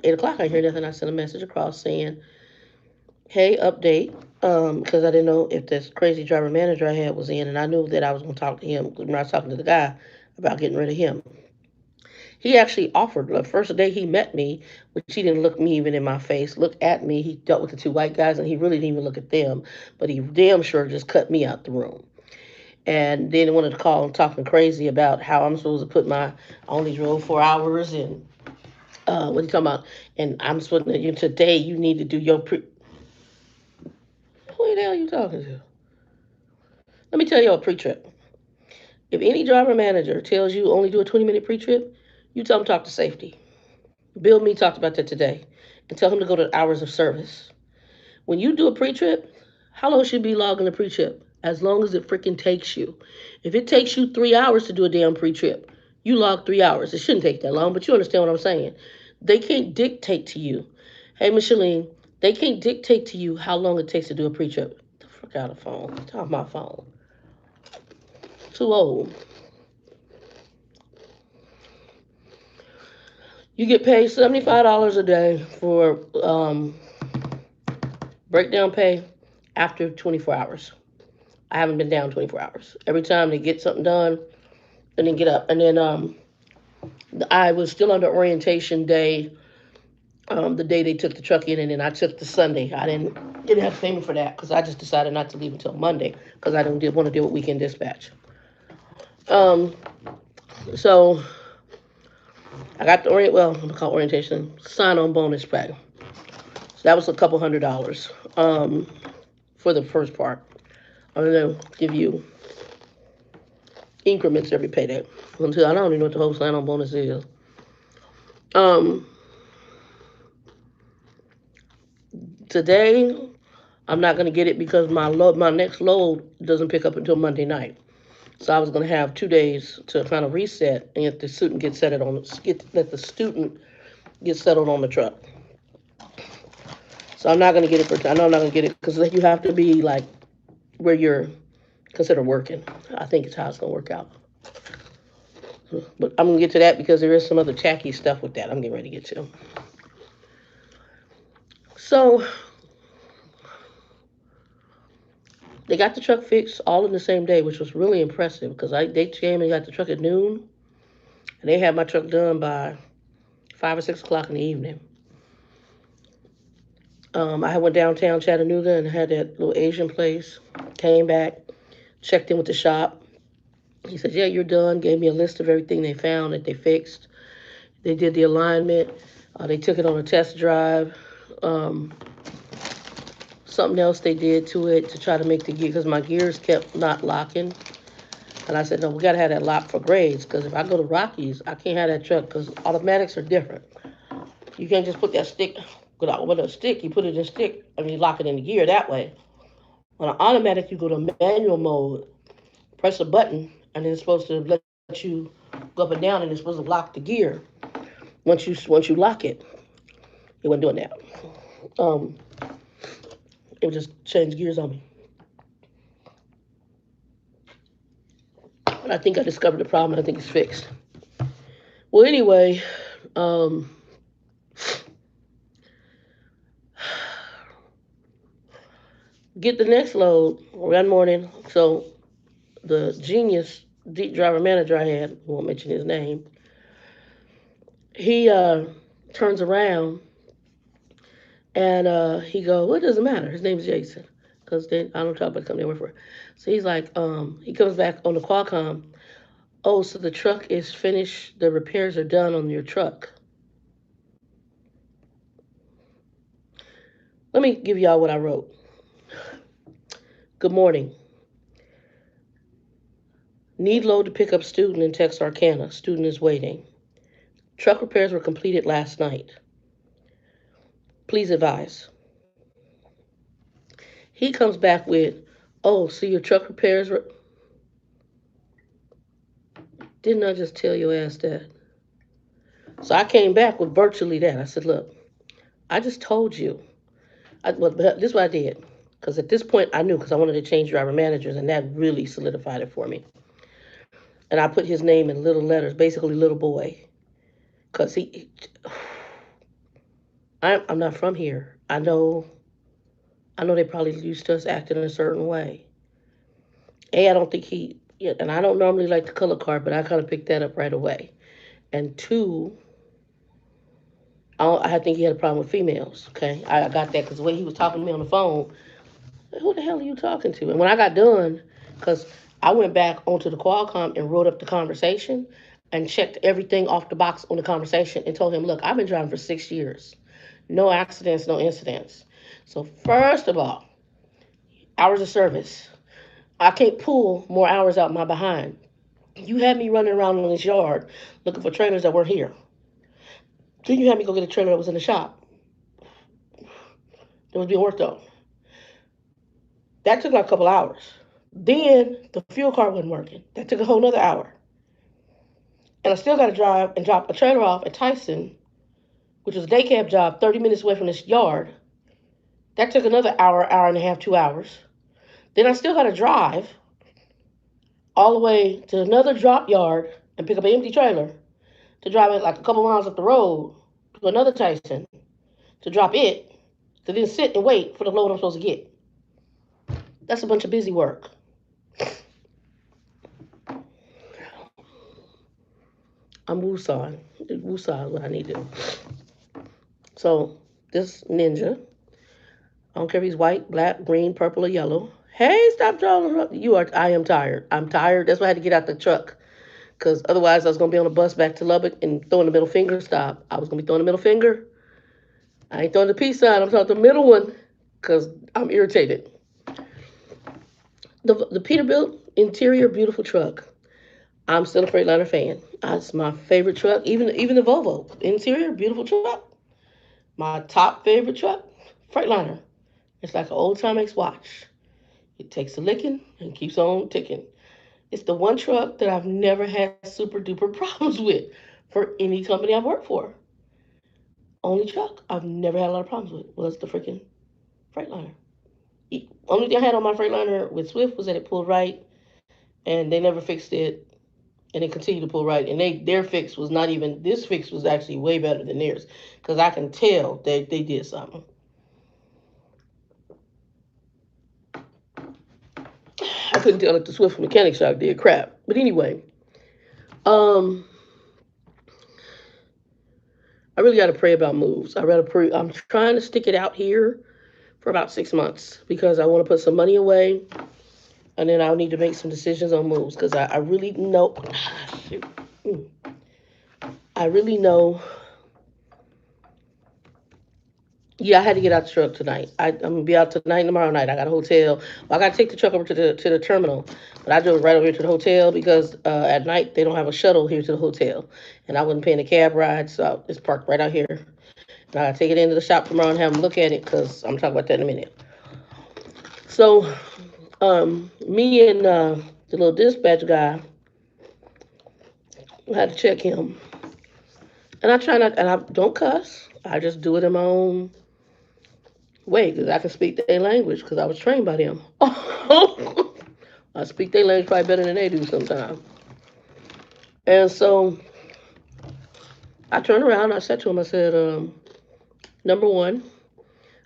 Speaker 1: o'clock. I hear nothing. I sent a message across saying, "Hey, update," because I didn't know if this crazy driver manager I had was in, and I knew that I was going to talk to him when I was talking to the guy about getting rid of him. He actually offered the first day he met me, which he didn't look me even in my face, look at me. He dealt with the two white guys, and he really didn't even look at them, but he damn sure just cut me out the room. And then he wanted to call and talking crazy about how I'm supposed to put my I only drove 4 hours and what are you talking about? And I'm supposed to you today you need to do your who the hell are you talking to? Let me tell you a pre-trip. If any driver manager tells you only do a 20-minute pre-trip, you tell them to talk to safety. Bill Me talked about that today, and tell him to go to hours of service. When you do a pre-trip, how long should you be logging a pre-trip? As long as it freaking takes you. If it takes you 3 hours to do a damn pre-trip, you log 3 hours. It shouldn't take that long, but you understand what I'm saying. They can't dictate to you. Hey, Micheline, they can't dictate to you how long it takes to do a pre-trip. Get the fuck out of the phone. Talk my phone. Too old. You get paid $75 a day for breakdown pay after 24 hours. I haven't been down 24 hours. Every time they get something done, and then get up. And then I was still under orientation day the day they took the truck in, and then I took the Sunday. I didn't have payment for that because I just decided not to leave until Monday because I didn't want to deal with weekend dispatch. Um, so I got the well, I'm gonna call orientation sign on bonus pay. So that was a couple $100 for the first part. I'm gonna give you increments every payday until I don't even know what the whole sign on bonus is. Um, Today I'm not gonna get it because my next load doesn't pick up until Monday night. So I was gonna have 2 days to kind of reset and let the student let the student get settled on the truck. So I'm not gonna get it for I know I'm not gonna get it because you have to be like where you're considered working. I think it's how it's gonna work out. But I'm gonna get to that because there is some other tacky stuff with that I'm getting ready to get to. So they got the truck fixed all in the same day, which was really impressive because they came and got the truck at noon, and they had my truck done by 5 or 6 o'clock in the evening. I went downtown Chattanooga and had that little Asian place. Came back, checked in with the shop. He said, "Yeah, you're done." Gave me a list of everything they found that they fixed. They did the alignment. They took it on a test drive. Um, Something else they did to it to try to make the gear because my gears kept not locking. And I said, no, we got to have that lock for grades because if I go to Rockies, I can't have that truck because automatics are different. You can't just put that stick with a stick. You put it in stick and you lock it in the gear that way. On an automatic, you go to manual mode, press a button, and it's supposed to let you go up and down, and it's supposed to lock the gear once you lock it. It wasn't doing that. Um, it would just change gears on me. But I think I discovered the problem, and I think it's fixed. Well, anyway, um, Get the next load one morning. So the genius deep driver manager I had, won't mention his name, he turns around and he goes, "What does it matter?" His name's Jason, because I don't talk about the company I work for. So he's like, he comes back on the Qualcomm. Oh, so the truck is finished. The repairs are done on your truck. Let me give y'all what I wrote. Good morning. Need load to pick up student in Texarkana. Student is waiting. Truck repairs were completed last night. Please advise. He comes back with, oh, so your truck repairs were. Didn't I just tell your ass that? So I came back with virtually that. I said, look, I just told you. This is what I did. Because at this point, I knew because I wanted to change driver managers, and that really solidified it for me. And I put his name in little letters, basically little boy. Because I'm not from here. I know they probably used to us acting in a certain way. I don't think and I don't normally like the color card, but I kind of picked that up right away. And two, I think he had a problem with females. Okay, I got that because the way he was talking to me on the phone, who the hell are you talking to? And when I got done, because I went back onto the Qualcomm and wrote up the conversation and checked everything off the box on the conversation and told him, look, I've been driving for 6 years. No accidents, no incidents. So first of all, hours of service. I can't pull more hours out my behind. You had me running around in this yard looking for trailers that weren't here. Then you had me go get a trailer that was in the shop that was being worked on. That took like a couple hours. Then the fuel car wasn't working. That took a whole nother hour. And I still got to drive and drop a trailer off at Tyson, which was a day cab job 30 minutes away from this yard. That took another hour, hour and a half, 2 hours. Then I still got to drive all the way to another drop yard and pick up an empty trailer to drive it like a couple miles up the road to another Tyson to drop it, to then sit and wait for the load I'm supposed to get. That's a bunch of busy work. I'm woosah. Woosah is what I need to do. So this ninja, I don't care if he's white, black, green, purple, or yellow. Hey, stop drawing. I am tired. I'm tired. That's why I had to get out the truck. Because otherwise I was going to be on a bus back to Lubbock and throwing the middle finger. Stop. I was going to be throwing the middle finger. I ain't throwing the peace sign. I'm throwing the middle one. Because I'm irritated. The Peterbilt interior, beautiful truck. I'm still a Freightliner fan. It's my favorite truck. Even the Volvo interior, beautiful truck. My top favorite truck, Freightliner. It's like an old Timex watch. It takes a licking and keeps on ticking. It's the one truck that I've never had super duper problems with for any company I've worked for. Only truck I've never had a lot of problems with was the freaking Freightliner. Only thing I had on my Freightliner with Swift was that it pulled right, and they never fixed it, and it continued to pull right. And their fix was not even this fix was actually way better than theirs because I can tell they did something. I couldn't tell if the Swift mechanic shop did crap, but anyway, um, I really got to pray about moves. I'm trying to stick it out here for about 6 months because I want to put some money away, and then I'll need to make some decisions on moves because I really know. Shoot. I really know. Yeah, I had to get out the truck tonight. I'm gonna be out tonight and tomorrow night. I got a hotel. Well, I got to take the truck over to the terminal, but I drove right over here to the hotel because at night they don't have a shuttle here to the hotel, and I wasn't paying a cab ride, so it's parked right out here. And I got to take it into the shop tomorrow and have them look at it because I'm talking about that in a minute. So, me and the little dispatch guy had to check him, and I try not, and I don't cuss. I just do it in my own way because I can speak their language because I was trained by them. I speak their language probably better than they do sometimes. And so I turned around and I said to him, I said, number one,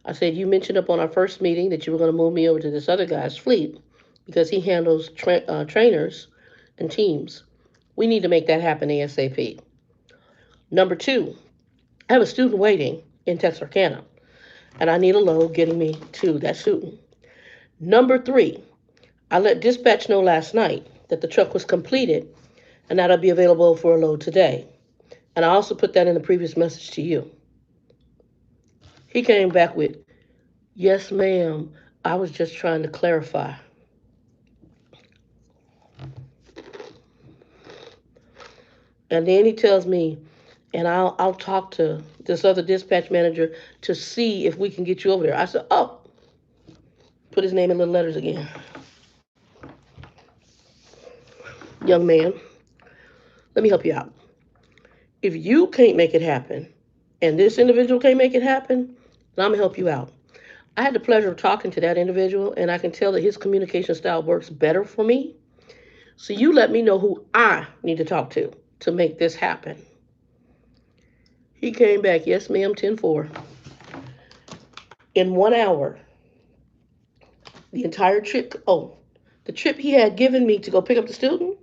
Speaker 1: I said, you mentioned up on our first meeting that you were going to move me over to this other guy's fleet because he handles trainers and teams. We need to make that happen ASAP. Number two, I have a student waiting in Texarkana, and I need a load getting me to that student. Number three, I let dispatch know last night that the truck was completed and that I'll be available for a load today. And I also put that in the previous message to you. He came back with, yes, ma'am, I was just trying to clarify. And then he tells me, and I'll talk to this other dispatch manager to see if we can get you over there. I said, oh, put his name in little letters again. Young man, let me help you out. If you can't make it happen, and this individual can't make it happen, then I'm gonna help you out. I had the pleasure of talking to that individual, and I can tell that his communication style works better for me. So you let me know who I need to talk to make this happen. He came back, yes, ma'am, 10-4. In 1 hour, the entire trip, the trip he had given me to go pick up the student,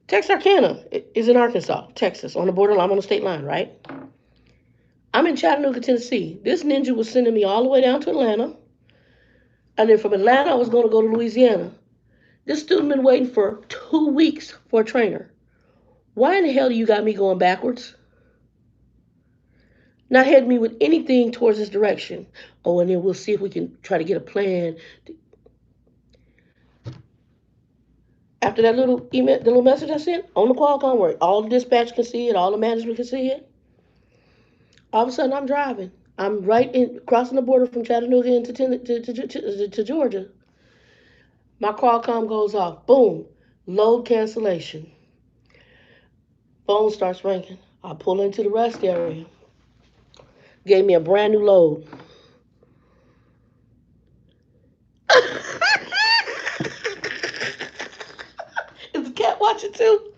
Speaker 1: Texarkana is in Arkansas, Texas, on the borderline, on the state line, right? I'm in Chattanooga, Tennessee. This ninja was sending me all the way down to Atlanta. And then from Atlanta, I was going to go to Louisiana. This student been waiting for 2 weeks for a trainer. Why in the hell do you got me going backwards? Not heading me with anything towards this direction. Oh, and then we'll see if we can try to get a plan. After that little email, the little message I sent on the Qualcomm where all the dispatch can see it, all the management can see it. All of a sudden, I'm driving. I'm right in crossing the border from Chattanooga into to Georgia. My Qualcomm goes off. Boom. Load cancellation. Phone starts ringing. I pull into the rest area. Gave me a brand new load. Is the cat watching too?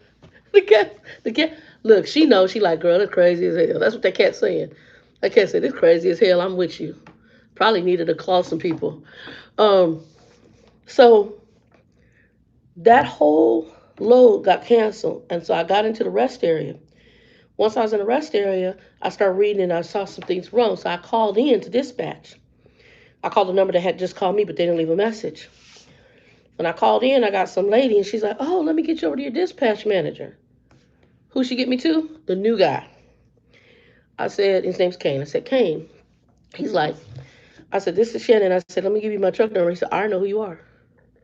Speaker 1: The cat. Look, she knows. She like, girl, that's crazy as hell. That's what that cat's saying. That cat said, it's crazy as hell. I'm with you. Probably needed to call some people. So that whole load got canceled, and so I got into the rest area. Once I was in the rest area, I started reading and I saw some things wrong, so I called in to dispatch. I called the number that had just called me, but they didn't leave a message. When I called in, I got some lady, and she's like, oh, let me get you over to your dispatch manager. Who she get me to? The new guy. I said, his name's Kane. I said, Kane. He's like, I said, this is Shannon. I said, let me give you my truck number. He said, I know who you are.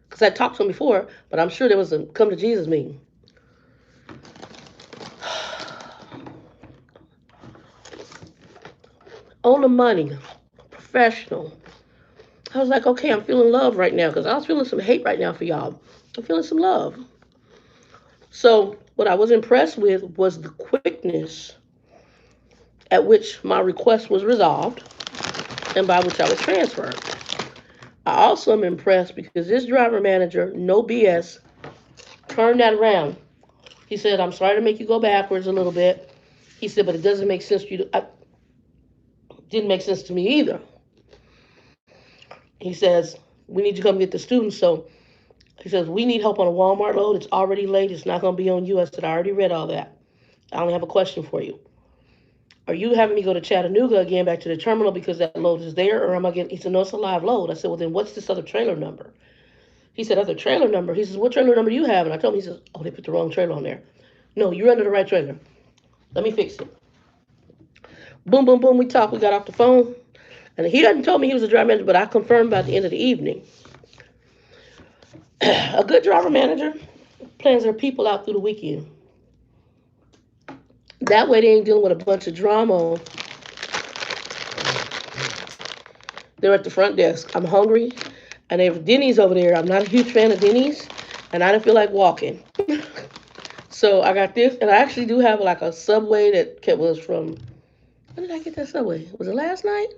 Speaker 1: Because I talked to him before, but I'm sure there was a come to Jesus meeting. On the money, professional. I was like, okay, I'm feeling love right now because I was feeling some hate right now for y'all. I'm feeling some love. So what I was impressed with was the quickness at which my request was resolved and by which I was transferred. I also am impressed because this driver manager, no BS, turned that around. He said, I'm sorry to make you go backwards a little bit. He said, but it doesn't make sense to you. Didn't make sense to me either. He says, we need you to come get the students. So he says, we need help on a Walmart load. It's already late. It's not going to be on you. I said, I already read all that. I only have a question for you. Are you having me go to Chattanooga again back to the terminal because that load is there? Or am I getting, he said, no, it's a live load. I said, well, then what's this other trailer number? He said, other trailer number? He says, what trailer number do you have? And I told him, he says, oh, they put the wrong trailer on there. No, you're under the right trailer. Let me fix it. Boom, boom, boom. We talked. We got off the phone. And he hadn't told me he was a driver manager, but I confirmed by the end of the evening. A good driver manager plans their people out through the weekend. That way they ain't dealing with a bunch of drama. They're at the front desk. I'm hungry. And they have Denny's over there. I'm not a huge fan of Denny's. And I didn't feel like walking. So I got this. And I actually do have like a Subway that was from, when did I get that Subway? Was it last night?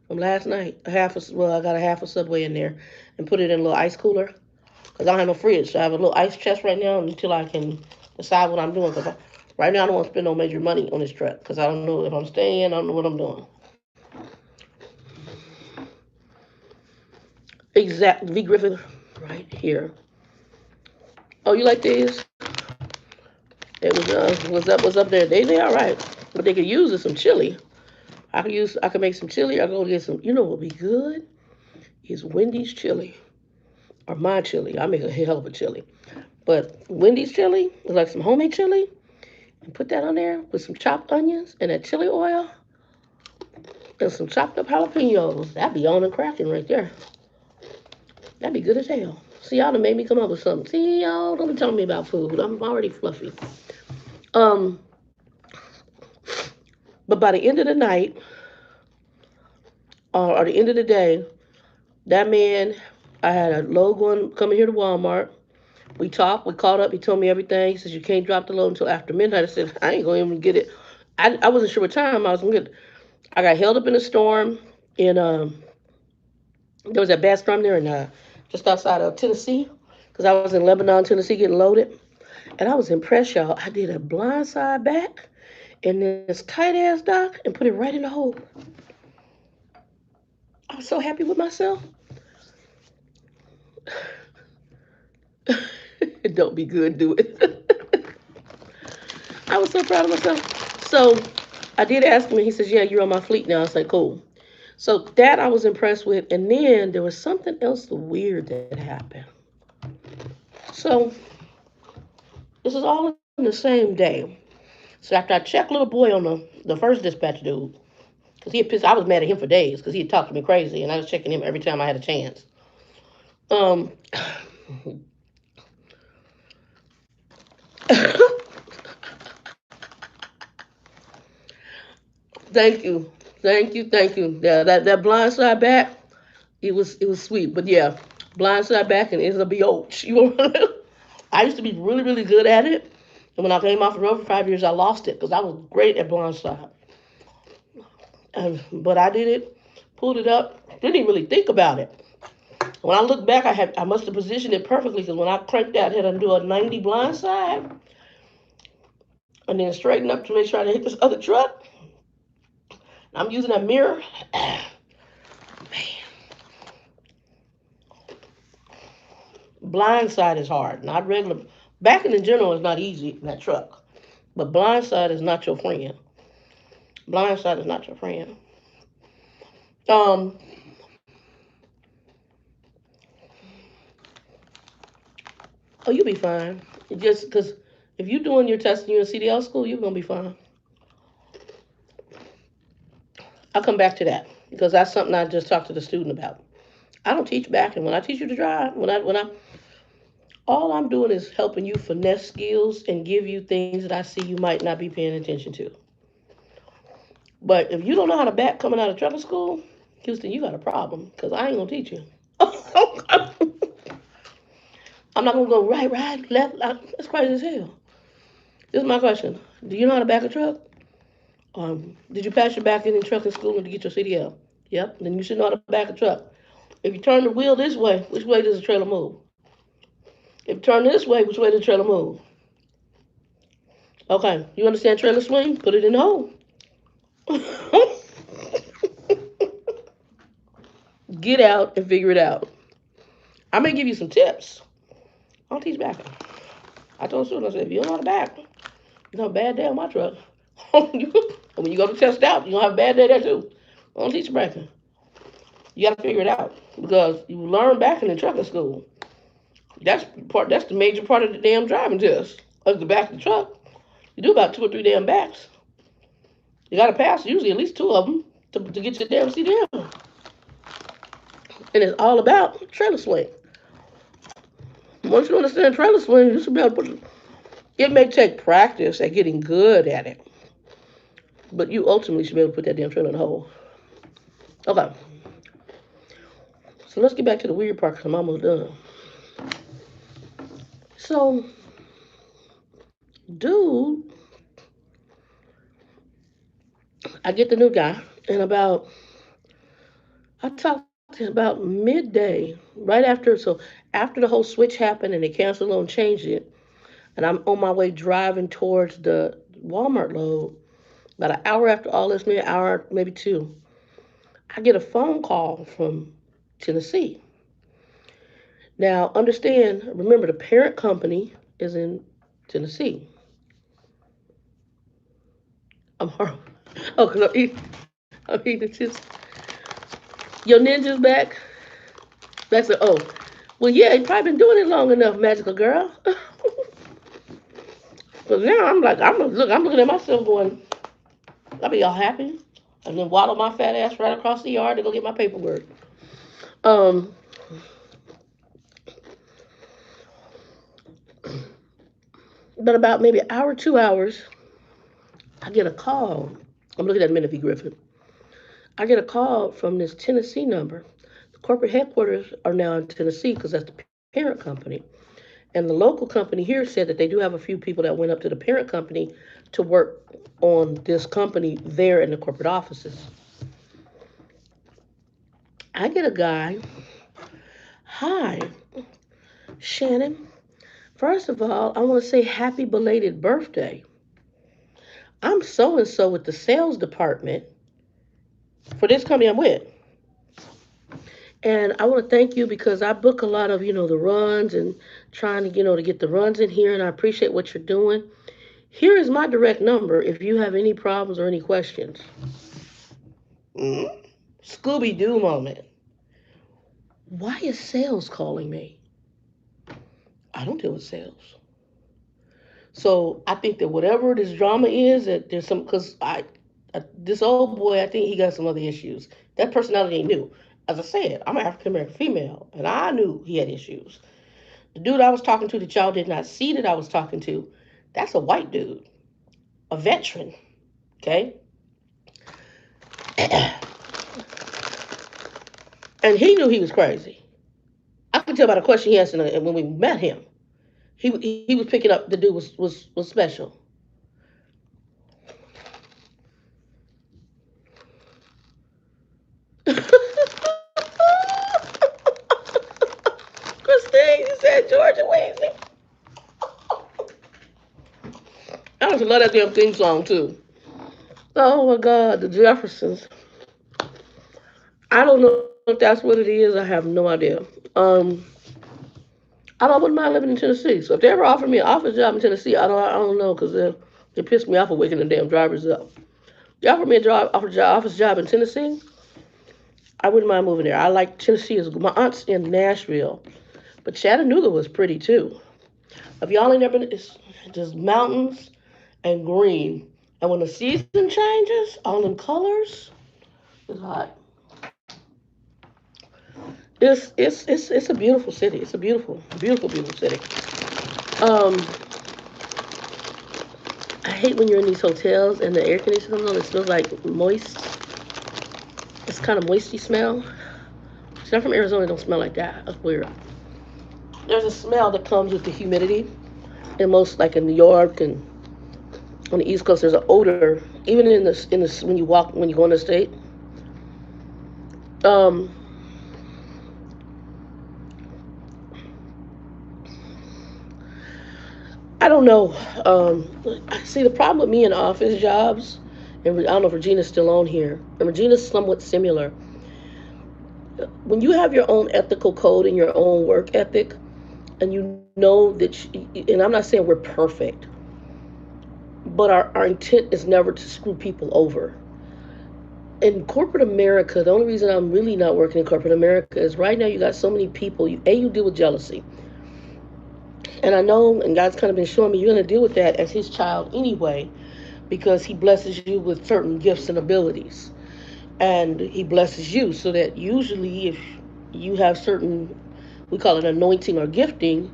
Speaker 1: From last night. I got a half a Subway in there and put it in a little ice cooler. Because I don't have no fridge. So I have a little ice chest right now until I can decide what I'm doing. Because right now I don't want to spend no major money on this trip. Because I don't know if I'm staying. I don't know what I'm doing. Exact V Griffin right here. Oh, you like these? It was up there. They all right. What they could use is some chili. I could make some chili. I go get some. You know what would be good is Wendy's chili or my chili. I make a hell of a chili. But Wendy's chili is like some homemade chili, and put that on there with some chopped onions and that chili oil and some chopped up jalapenos. That'd be on and cracking right there. That'd be good as hell. See, y'all done made me come up with something. See, y'all don't be telling me about food. I'm already fluffy. Um, but by the end of the night, or the end of the day, that man, I had a load going coming here to Walmart. We talked, we caught up. He told me everything. He says you can't drop the load until after midnight. I said I ain't gonna even get it. I wasn't sure what time I was gonna get it. I got held up in a storm in there was that bad storm there in just outside of Tennessee because I was in Lebanon, Tennessee, getting loaded, and I was impressed, y'all. I did a blind side back in this tight ass dock and put it right in the hole. I was so happy with myself. Don't be good, do it. I was so proud of myself. So I did ask him, and he says, "Yeah, you're on my fleet now." I said, "Cool." So that I was impressed with, and then there was something else weird that happened. So this is all in the same day. So after I checked little boy on the first dispatch dude, because he had pissed, I was mad at him for days because he had talked to me crazy, and I was checking him every time I had a chance. Um, thank you, thank you. Yeah, that blind side back, it was sweet, but yeah, blind side back and it's a biatch. I used to be really really good at it, and when I came off the road for 5 years, I lost it because I was great at blind side. But I did it, pulled it up, didn't even really think about it. When I look back, I must have positioned it perfectly because when I cranked that head and do a 90 blind side and then straighten up to make sure I didn't hit this other truck, I'm using that mirror. Man, blind side is hard, not regular. Backing in general is not easy in that truck, but blind side is not your friend. Blind side is not your friend. Um, oh, you'll be fine. It just because if you're doing your test in your CDL school, you're gonna be fine. I'll come back to that because that's something I just talked to the student about. I don't teach backing. When I teach you to drive, when I all I'm doing is helping you finesse skills and give you things that I see you might not be paying attention to. But if you don't know how to back coming out of trucking school, Houston, you got a problem because I ain't gonna teach you. I'm not gonna go right, left. That's crazy as hell. This is my question: do you know how to back a truck? Did you pass your back in trucking school to get your CDL? Yep. Then you should know how to back a truck. If you turn the wheel this way, which way does the trailer move? If you turn this way, which way does the trailer move? Okay, you understand trailer swing? Put it in the hole. Get out and figure it out. I may give you some tips. I'll teach backing. I told students, I said, if you don't know how to back, you have a bad day on my truck. And when you go to test out, you're going to have a bad day there too. I don't teach backing. You got to figure it out because you learn backing in trucking school. That's the major part of the damn driving test. Of the back of the truck. You do about two or three damn backs. You got to pass usually at least two of them to get your damn CDL. And it's all about trailer swing. Once you understand trailer swing, you should be able to put it. It may take practice at getting good at it, but you ultimately should be able to put that damn trailer in the hole. Okay, so let's get back to the weird part because I'm almost done. So, dude, I get the new guy, and I talked to him about midday, right after. So after the whole switch happened and they canceled and changed it, and I'm on my way driving towards the Walmart load. About an hour after all this, maybe an hour, maybe two, I get a phone call from Tennessee. Now, understand, remember, the parent company is in Tennessee. I'm horrible. Oh, because I'm eating chips. Your ninja's back. That's a, oh. Well, yeah, you probably been doing it long enough, magical girl. But now I'm looking at myself going, I'll be all happy. And then waddle my fat ass right across the yard to go get my paperwork. Um, but about maybe an hour, 2 hours, I get a call. I'm looking at Menifee Griffin. I get a call from this Tennessee number. The corporate headquarters are now in Tennessee because that's the parent company. And the local company here said that they do have a few people that went up to the parent company to work on this company there in the corporate offices. I get a guy, hi, Shannon. First of all, I want to say happy belated birthday. I'm so and so with the sales department for this company I'm with. And I want to thank you because I book a lot of, the runs and trying to, to get the runs in here. And I appreciate what you're doing. Here is my direct number if you have any problems or any questions. Mm. Scooby Doo moment. Why is sales calling me? I don't deal with sales. So I think that whatever this drama is, that there's some, because this old boy, I think he got some other issues. That personality ain't new. As I said, I'm an African American female, and I knew he had issues. The dude I was talking to that y'all did not see that I was talking to, that's a white dude, a veteran. Okay, and he knew he was crazy. I could tell by the question he asked when we met him. He was picking up. The dude was special. Christine, you said Georgia Weezy. I used to love that damn theme song too. Oh my God, the Jeffersons. I don't know if that's what it is. I have no idea. Um, I don't wouldn't mind living in Tennessee. So if they ever offer me an office job in Tennessee, I don't know because they pissed me off for waking the damn drivers up. They offer me a job, office job in Tennessee. I wouldn't mind moving there. I like Tennessee. My aunt's in Nashville, but Chattanooga was pretty too. If y'all ain't never been, it's just mountains and green. And when the season changes, all them colors, it's hot. It's a beautiful city. It's a beautiful, beautiful, beautiful city. Um, I hate when you're in these hotels and the air conditioning comes on. It smells like moist. It's kind of moisty smell. See, I'm from Arizona. It don't smell like that. That's weird. There's a smell that comes with the humidity. And most like in New York and on the East Coast, there's an odor. Even in this when you walk when you go in the state. Um, I don't know. See, the problem with me in office jobs, and I don't know if Regina's still on here, and Regina's somewhat similar. When you have your own ethical code and your own work ethic, and you know and I'm not saying we're perfect, but our intent is never to screw people over. In corporate America, the only reason I'm really not working in corporate America is right now you got so many people. You deal with jealousy. And I know, and God's kind of been showing me you're going to deal with that as His child anyway, because He blesses you with certain gifts and abilities. And He blesses you so that usually if you have certain, we call it anointing or gifting,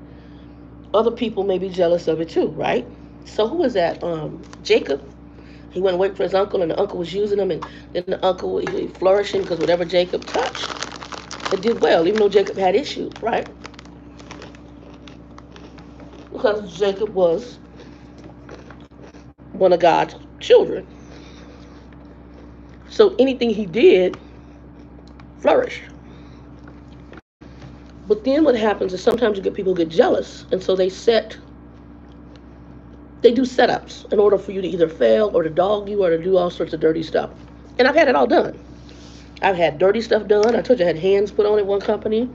Speaker 1: other people may be jealous of it too, right? So who is that? Jacob. He went and waited for his uncle, and the uncle was using him, and then the uncle he flourishing because whatever Jacob touched, it did well, even though Jacob had issues, right? Because Jacob was one of God's children. So anything he did flourished. But then what happens is sometimes you get people who get jealous, and so they do setups in order for you to either fail or to dog you or to do all sorts of dirty stuff. And I've had it all done. I've had dirty stuff done. I told you I had hands put on at one company.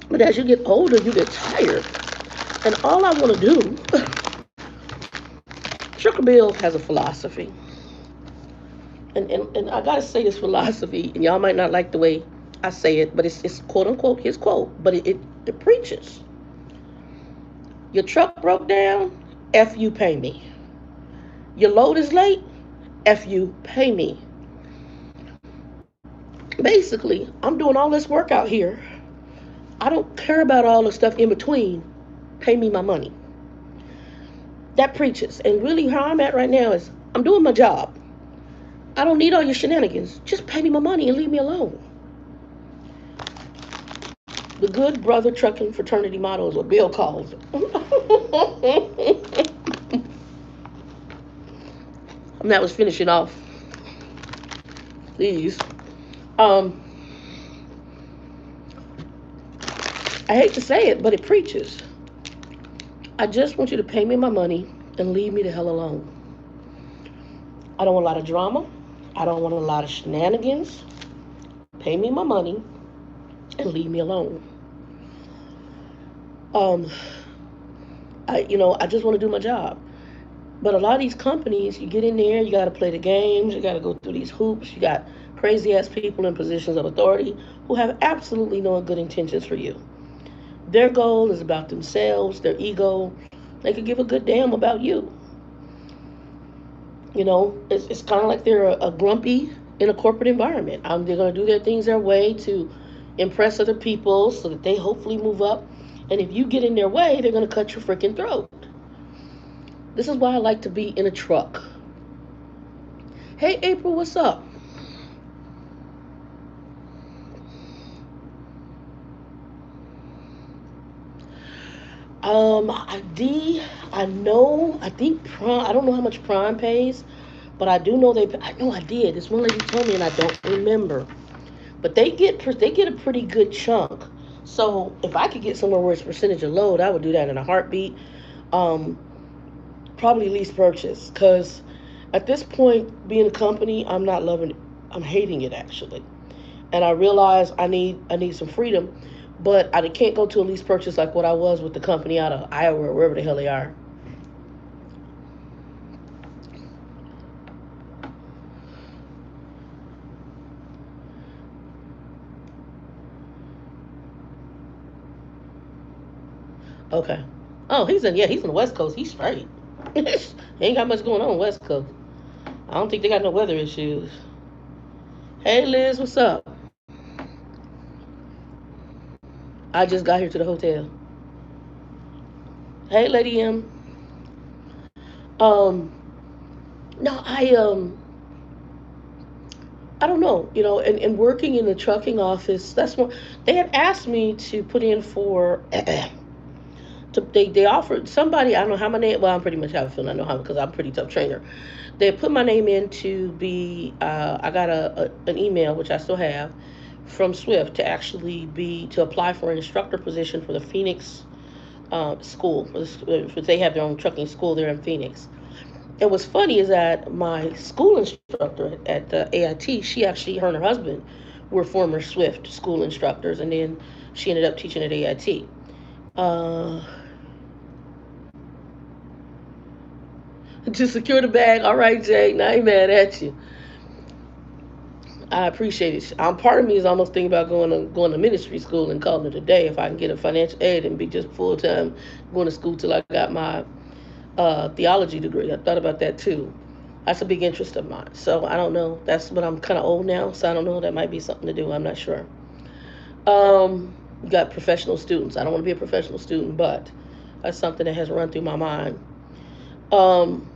Speaker 1: But as you get older, you get tired. And all I want to do, Sugar Bill has a philosophy. And I got to say this philosophy, and y'all might not like the way I say it, but it's quote unquote his quote, but it preaches. Your truck broke down, F you pay me. Your load is late, F you pay me. Basically, I'm doing all this work out here. I don't care about all the stuff in between. Pay me my money. That preaches. And really, how I'm at right now is I'm doing my job. I don't need all your shenanigans. Just pay me my money and leave me alone. The good brother trucking fraternity motto is what Bill calls it. And that was finishing off. Please. I hate to say it, but it preaches. I just want you to pay me my money and leave me the hell alone. I don't want a lot of drama. I don't want a lot of shenanigans. Pay me my money and leave me alone. Um, I just want to do my job. But a lot of these companies, you get in there, you got to play the games, you got to go through these hoops. You got crazy ass people in positions of authority who have absolutely no good intentions for you. Their goal is about themselves, their ego. They could give a good damn about you. It's kind of like they're a grumpy in a corporate environment. They're going to do their things their way to impress other people so that they hopefully move up. And if you get in their way, they're going to cut your freaking throat. This is why I like to be in a truck. Hey, April, what's up? I know, I think Prime, I don't know how much Prime pays, but I do know I know I did. This one lady told me and I don't remember. But they get a pretty good chunk. So if I could get somewhere where it's percentage of load, I would do that in a heartbeat. Um, Probably lease purchase, because at this point, being a company, I'm not loving it. I'm hating it actually, and I realize I need some freedom, but I can't go to a lease purchase like what I was with the company out of Iowa or wherever the hell they are. Okay. Oh, he's in the West Coast. He's straight. He ain't got much going on West Coast. I don't think they got no weather issues. Hey Liz, what's up? I just got here to the hotel. Hey Lady M. Um, no, I don't know, and working in the trucking office, that's what they had asked me to put in for. They offered somebody, I don't know how my name. Well, I'm pretty much have a feeling I know how because I'm a pretty tough trainer. They put my name in to be. I got an email which I still have from Swift to actually be to apply for an instructor position for the Phoenix school. For they have their own trucking school there in Phoenix. And what's funny is that my school instructor at the AIT, her and her husband were former Swift school instructors, and then she ended up teaching at AIT. Uh, to secure the bag. All right, Jay. I ain't mad at you. I appreciate it. Part of me is almost thinking about going to ministry school and calling it a day if I can get a financial aid and be just full time going to school till I got my theology degree. I thought about that too. That's a big interest of mine. So I don't know. That's what I'm kind of old now, so I don't know. That might be something to do. I'm not sure. Got professional students. I don't want to be a professional student, but that's something that has run through my mind. Um,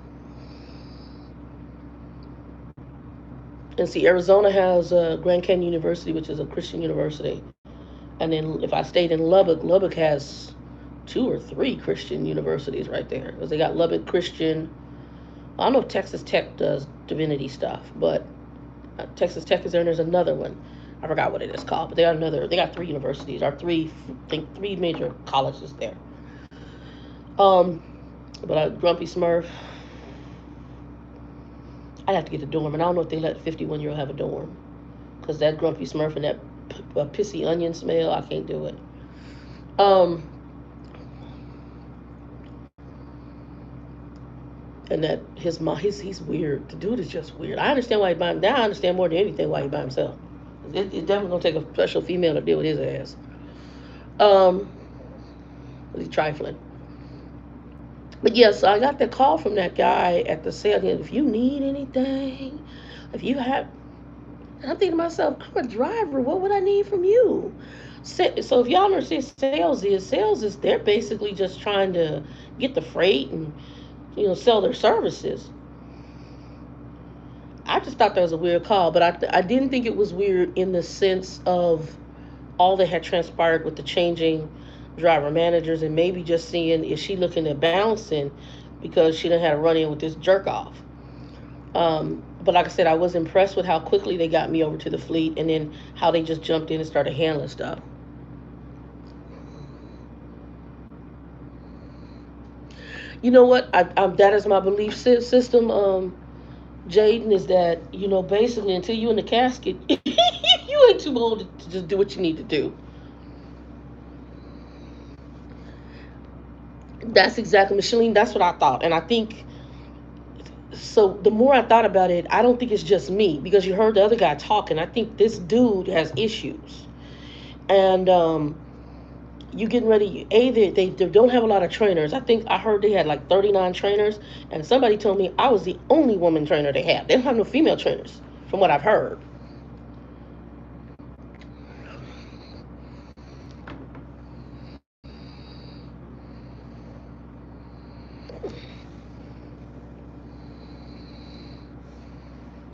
Speaker 1: and see, Arizona has Grand Canyon University, which is a Christian university. And then if I stayed in Lubbock, Lubbock has two or three Christian universities right there. Because they got Lubbock Christian. I don't know if Texas Tech does divinity stuff, but Texas Tech is there, and there's another one. I forgot what it is called, but they got three universities, or three major colleges there. Um, but Grumpy Smurf, I'd have to get a dorm, and I don't know if they let 51-year-old have a dorm, because that Grumpy Smurf and that pissy onion smell, I can't do it. Um, and that his mom, he's weird. The dude is just weird. I understand why he by now. I understand more than anything why he by himself. It definitely gonna take a special female to deal with his ass. Um, he's trifling. But yes, I got the call from that guy at the sale. If you need anything, if you have, and I'm thinking to myself, I'm a driver. What would I need from you? So if y'all understand sales is they're basically just trying to get the freight and sell their services. I just thought that was a weird call, but I didn't think it was weird in the sense of all that had transpired with the changing driver managers and maybe just seeing is she looking at bouncing because she done had a run in with this jerk off. But like I said, I was impressed with how quickly they got me over to the fleet and then how they just jumped in and started handling stuff. You know what? That is my belief system. Jaden, is that basically until you in the casket, you ain't too old to just do what you need to do. That's exactly, Micheline. That's what I thought, and I think so. The more I thought about it, I don't think it's just me because you heard the other guy talking. I think this dude has issues, and you getting ready. They don't have a lot of trainers. I think I heard they had like 39 trainers, and somebody told me I was the only woman trainer they have. They don't have no female trainers, from what I've heard.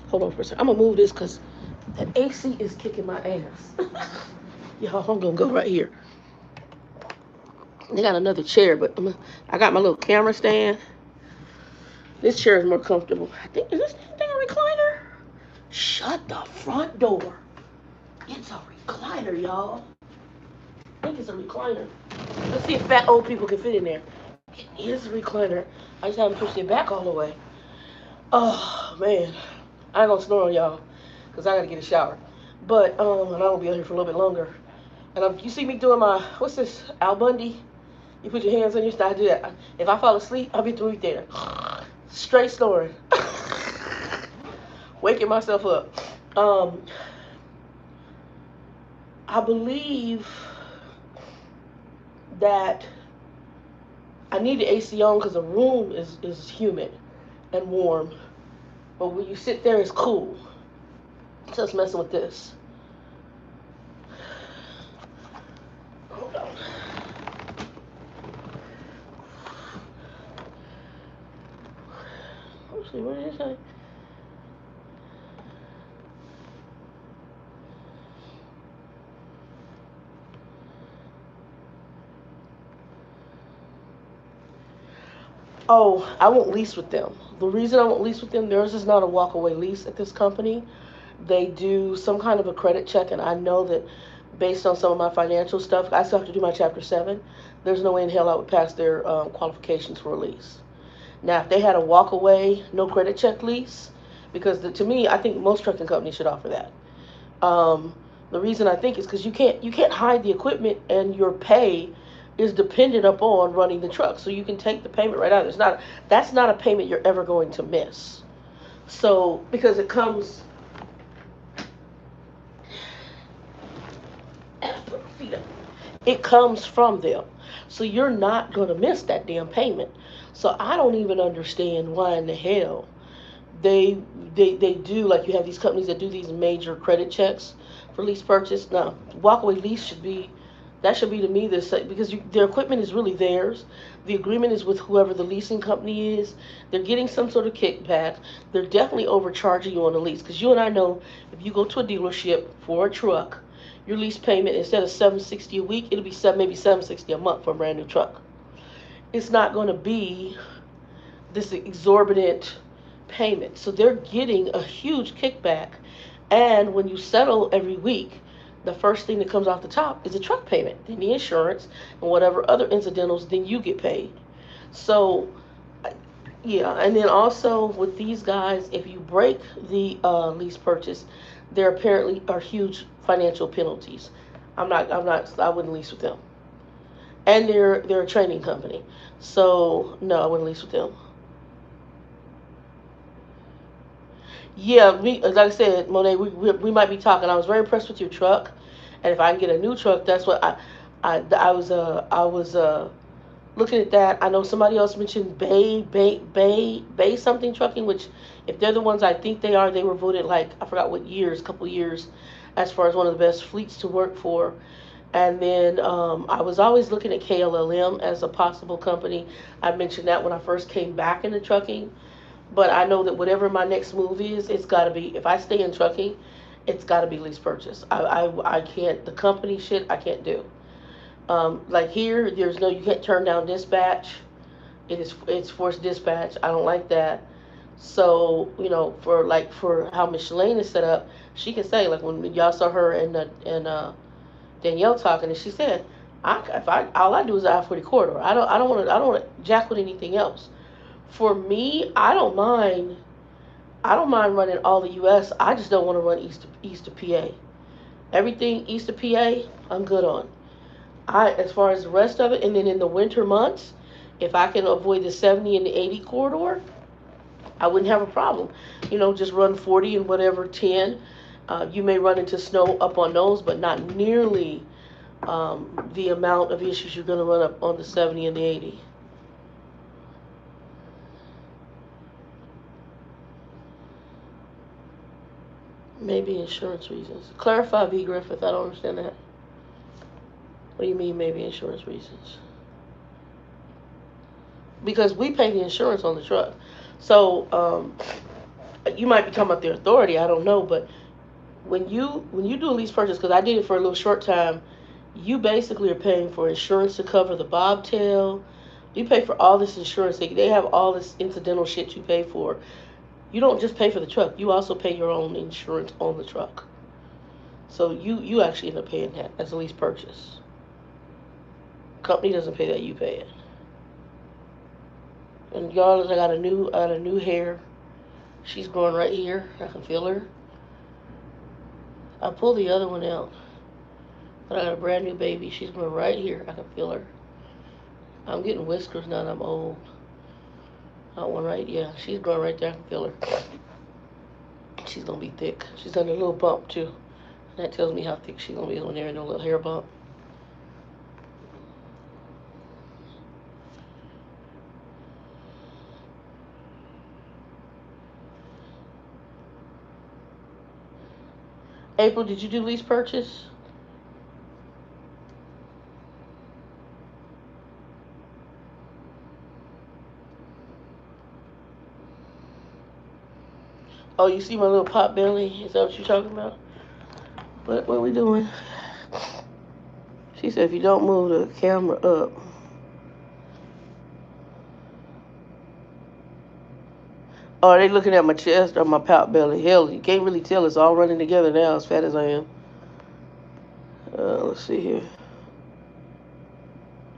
Speaker 1: Hold on for a second. I'm gonna move this because that AC is kicking my ass. Y'all, I'm gonna go right here. They got another chair, but I got my little camera stand. This chair is more comfortable. I think, is this thing a recliner? Shut the front door. It's a recliner, y'all. I think it's a recliner. Let's see if fat old people can fit in there. It is a recliner. I just haven't pushed it back all the way. Oh, man. I ain't gonna snore on y'all because I gotta get a shower. But, and I'm gonna be out here for a little bit longer. And you see me doing my, what's this, Al Bundy? You put your hands on your side, do that. If I fall asleep, I'll be through there. Straight snoring. Waking myself up. Um, I believe that I need the AC on because the room is humid and warm. But when you sit there, it's cool. Just messing with this. Hold on. Let's see, what did it say? Oh, I won't lease with them. The reason I won't lease with them, theirs is not a walkaway lease at this company. They do some kind of a credit check, and I know that based on some of my financial stuff, I still have to do my Chapter 7. There's no way in hell I would pass their qualifications for a lease. Now, if they had a walkaway, no credit check lease, because to me, I think most trucking companies should offer that. Um, the reason I think is because you can't hide the equipment, and your pay is dependent upon running the truck. So you can take the payment right out. That's not a payment you're ever going to miss. So because it comes from them. So you're not going to miss that damn payment. So I don't even understand why in the hell they they do, like, you have these companies that do these major credit checks for lease purchase. Now, walkaway lease should be to me this, because their equipment is really theirs. The agreement is with whoever the leasing company is. They're getting some sort of kickback. They're definitely overcharging you on the lease, because you and I know if you go to a dealership for a truck, your lease payment, instead of $760 a week, it'll be maybe $760 a month for a brand new truck. It's not going to be this exorbitant payment. So they're getting a huge kickback. And when you settle every week, the first thing that comes off the top is a truck payment, then the insurance, and whatever other incidentals, then you get paid. So, yeah, and then also with these guys, if you break the lease purchase, there apparently are huge financial penalties. I wouldn't lease with them. and they're a training company. So no, I wouldn't lease with them. Yeah, like I said, Monet, we might be talking. I was very impressed with your truck, and if I can get a new truck, that's what I was looking at that. I know somebody else mentioned Bay something trucking, which if they're the ones I think they are, they were voted like I forgot what years, couple years, as far as one of the best fleets to work for. And then I was always looking at KLLM as a possible company. I mentioned that when I first came back into trucking. But I know that whatever my next move is, it's got to be, if I stay in trucking, it's got to be lease purchase. I can't, the company shit, I can't do. Like here, there's no, you can't turn down dispatch. It's forced dispatch. I don't like that. So, for how Micheline is set up, she can say, like, when y'all saw her and Danielle talking, and she said, if I all I do is I-40 corridor. I don't want to jack with anything else. For me, I don't mind running all the U.S. I just don't want to run east to PA. Everything east of PA, I'm good on. As far as the rest of it, and then in the winter months, if I can avoid the 70 and the 80 corridor, I wouldn't have a problem. Just run 40 and whatever 10. You may run into snow up on those, but not nearly the amount of issues you're going to run up on the 70 and the 80. Maybe insurance reasons. Clarify, V. Griffith. I don't understand that. What do you mean, maybe insurance reasons? Because we pay the insurance on the truck. So you might be talking about the authority. I don't know, but when you do a lease purchase, because I did it for a little short time, you basically are paying for insurance to cover the bobtail. You pay for all this insurance. They have all this incidental shit you pay for. You don't just pay for the truck. You also pay your own insurance on the truck. So you actually end up paying that as a lease purchase. Company doesn't pay that. You pay it. And y'all, I got a new hair. She's growing right here. I can feel her. I pulled the other one out, but I got a brand new baby. She's growing right here. I can feel her. I'm getting whiskers now that I'm old. That one right, yeah. She's growing right there. I can feel her. She's gonna be thick. She's under a little bump too. That tells me how thick she's gonna be on there in a little hair bump. April, did you do lease purchase? Oh, you see my little pot belly? Is that what you're talking about? What are we doing? She said if you don't move the camera up. Oh, are they looking at my chest or my pot belly? Hell, you can't really tell. It's all running together now, as fat as I am. Let's see here.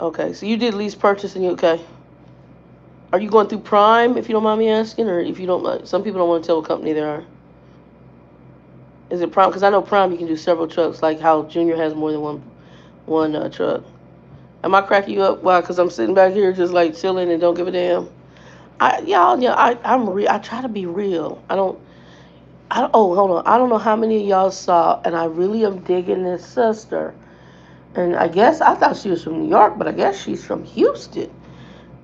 Speaker 1: Okay, so you did lease purchase and you okay? Are you going through Prime, if you don't mind me asking, or if you don't mind? Some people don't want to tell what company they are. Is it Prime? Because I know Prime you can do several trucks, like how Junior has more than one truck. Am I cracking you up? Why? Because I'm sitting back here just like chilling and don't give a damn. I try to be real. Oh, hold on. I don't know how many of y'all saw, and I really am digging this sister. And I guess I thought she was from New York, but I guess she's from Houston.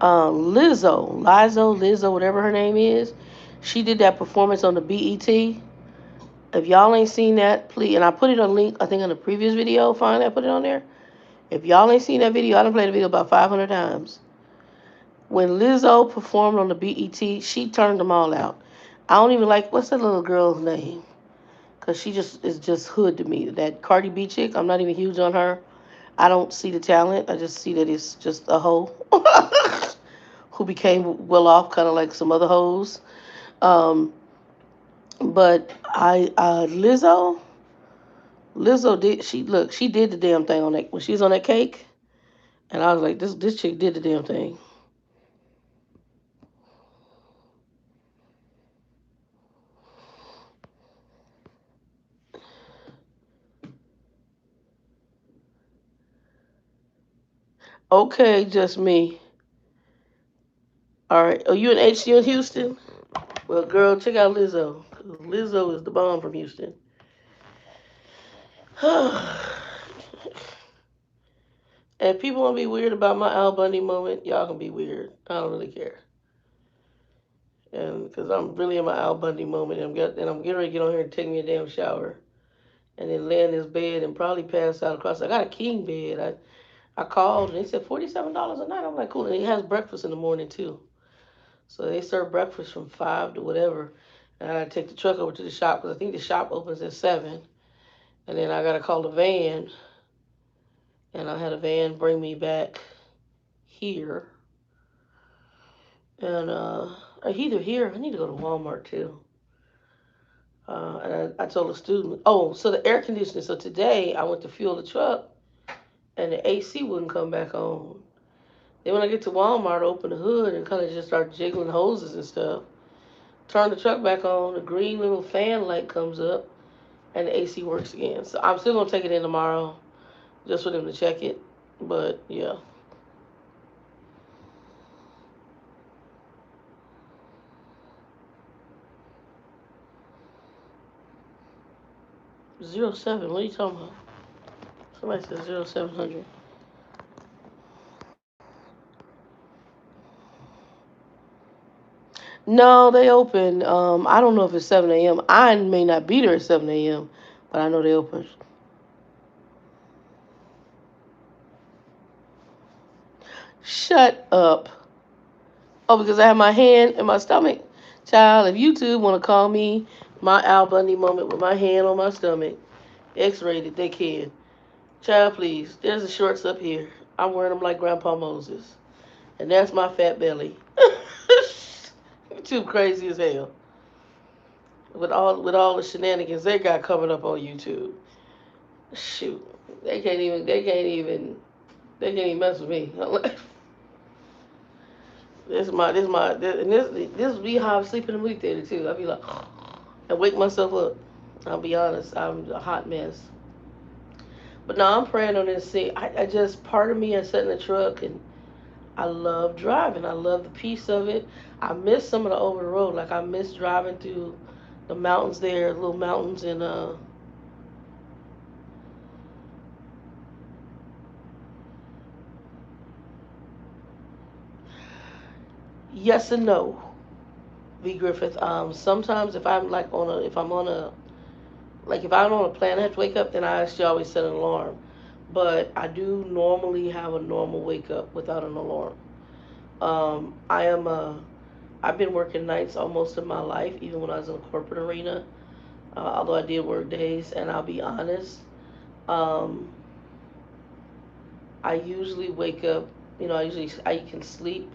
Speaker 1: Lizzo, whatever her name is. She did that performance on the BET. If y'all ain't seen that, please. And I put it on a link, I think, on the previous video. Finally, I put it on there. If y'all ain't seen that video, I done played the video about 500 times. When Lizzo performed on the BET, she turned them all out. I don't even like, what's that little girl's name? Because she just is just hood to me. That Cardi B chick, I'm not even huge on her. I don't see the talent. I just see that it's just a hoe who became well off, kind of like some other hoes. Um, but Lizzo did she did the damn thing on that when she was on that cake, and I was like, this chick did the damn thing. Okay, just me. All right. Are you in HC in Houston? Well, girl, check out Lizzo. Lizzo is the bomb from Houston. And if people want to be weird about my Al Bundy moment, y'all can be weird. I don't really care. And because I'm really in my Al Bundy moment, and I'm getting ready to get on here and take me a damn shower, and then lay in this bed and probably pass out across. I got a king bed. I called and they said $47 a night. I'm like, cool. And it has breakfast in the morning too. So they serve breakfast from 5 to whatever. And I gotta take the truck over to the shop because I think the shop opens at 7. And then I gotta call the van, and I had a van bring me back here. And either here, I need to go to Walmart too. And I told a student, oh, so the air conditioning. So today I went to fuel the truck, and the AC wouldn't come back on. Then when I get to Walmart, I open the hood and kind of just start jiggling hoses and stuff. Turn the truck back on, the green little fan light comes up, and the AC works again. So I'm still gonna take it in tomorrow, just for them to check it. But yeah, 07. What are you talking about? Somebody said 0700. No, they open. I don't know if it's 7 a.m. I may not be there at 7 a.m., but I know they open. Shut up. Oh, because I have my hand in my stomach. Child, if YouTube want to call me my Al Bundy moment with my hand on my stomach, X-rated, they can. Child, please. There's the shorts up here. I'm wearing them like Grandpa Moses. And that's my fat belly. Too crazy as hell. With all the shenanigans they got coming up on YouTube. Shoot. They can't even mess with me. This be how I sleep in the movie theater too. I'll be like, and wake myself up. I'll be honest, I'm a hot mess. But now I'm praying on this. See, I just part of me I sat in the truck and I love driving. I love the peace of it. I miss some of the over the road. Like I miss driving through the mountains there, little mountains in yes and no. V Griffith. Sometimes if I'm on a like if I'm on a plan I have to wake up, then I actually always set an alarm. But I do normally have a normal wake up without an alarm. I am a I've been working nights almost in my life, even when I was in the corporate arena. Although I did work days, and I'll be honest, um, I usually wake up. I can sleep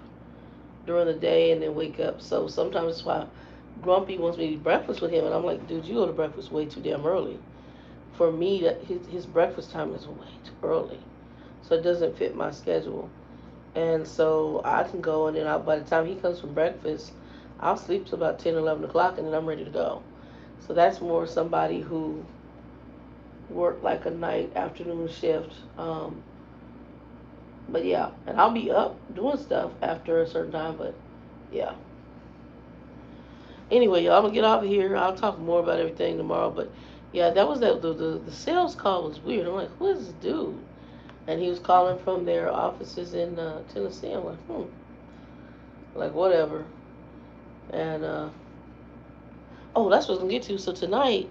Speaker 1: during the day and then wake up. So sometimes it's why Grumpy wants me to eat breakfast with him, and I'm like, dude, you go to breakfast way too damn early. For me, that his breakfast time is way too early, so it doesn't fit my schedule. And so I can go, and then by the time he comes from breakfast, I'll sleep till about 10, 11 o'clock, and then I'm ready to go. So that's more somebody who worked like a night afternoon shift. But yeah, and I'll be up doing stuff after a certain time. But yeah. Anyway, y'all, I'm gonna get off of here. I'll talk more about everything tomorrow. But yeah, that was that. The sales call was weird. I'm like, who is this dude? And he was calling from their offices in Tennessee. I'm like whatever. And oh, that's what I was gonna get to. So tonight,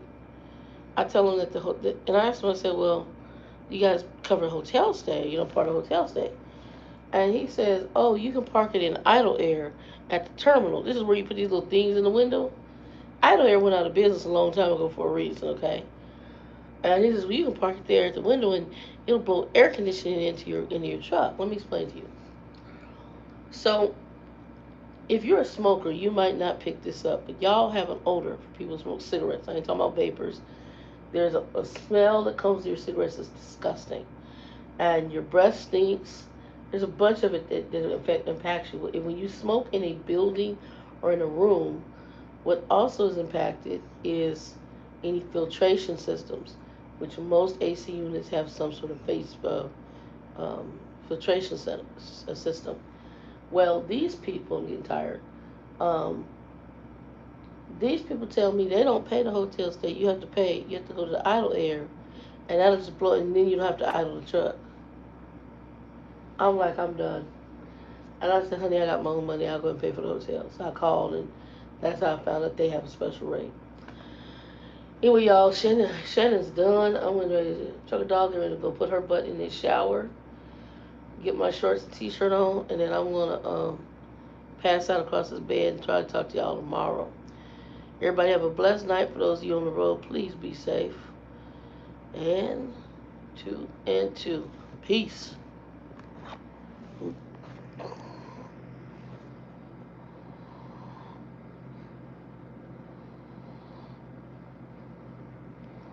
Speaker 1: I tell him that and I asked him. I said, well, you guys cover hotel stay. Part of hotel stay. And he says, oh, you can park it in idle air at the terminal. This is where you put these little things in the window. Idle air went out of business a long time ago for a reason, okay? And he says, well, you can park it there at the window and it'll blow air conditioning into your truck. Let me explain to you. So, if you're a smoker, you might not pick this up, but y'all have an odor for people who smoke cigarettes. I ain't talking about vapors. There's a smell that comes to your cigarettes that's disgusting. And your breath stinks. There's a bunch of it that impacts you. When you smoke in a building or in a room, what also is impacted is any filtration systems, which most AC units have some sort of um, filtration system. Well, these people, I'm getting tired. Um, these people tell me they don't pay the hotel stay. You have to pay. You have to go to the idle air, and that'll just blow, and then you don't have to idle the truck. I'm like, I'm done. And I said, honey, I got my own money. I'll go and pay for the hotel. So I called, and that's how I found out they have a special rate. Anyway, y'all, Shannon's done. I'm gonna ready to truck a dog and ready to go put her butt in the shower, get my shorts and t-shirt on, and then I'm gonna pass out across this bed and try to talk to y'all tomorrow. Everybody have a blessed night. For those of you on the road, please be safe. And two. Peace.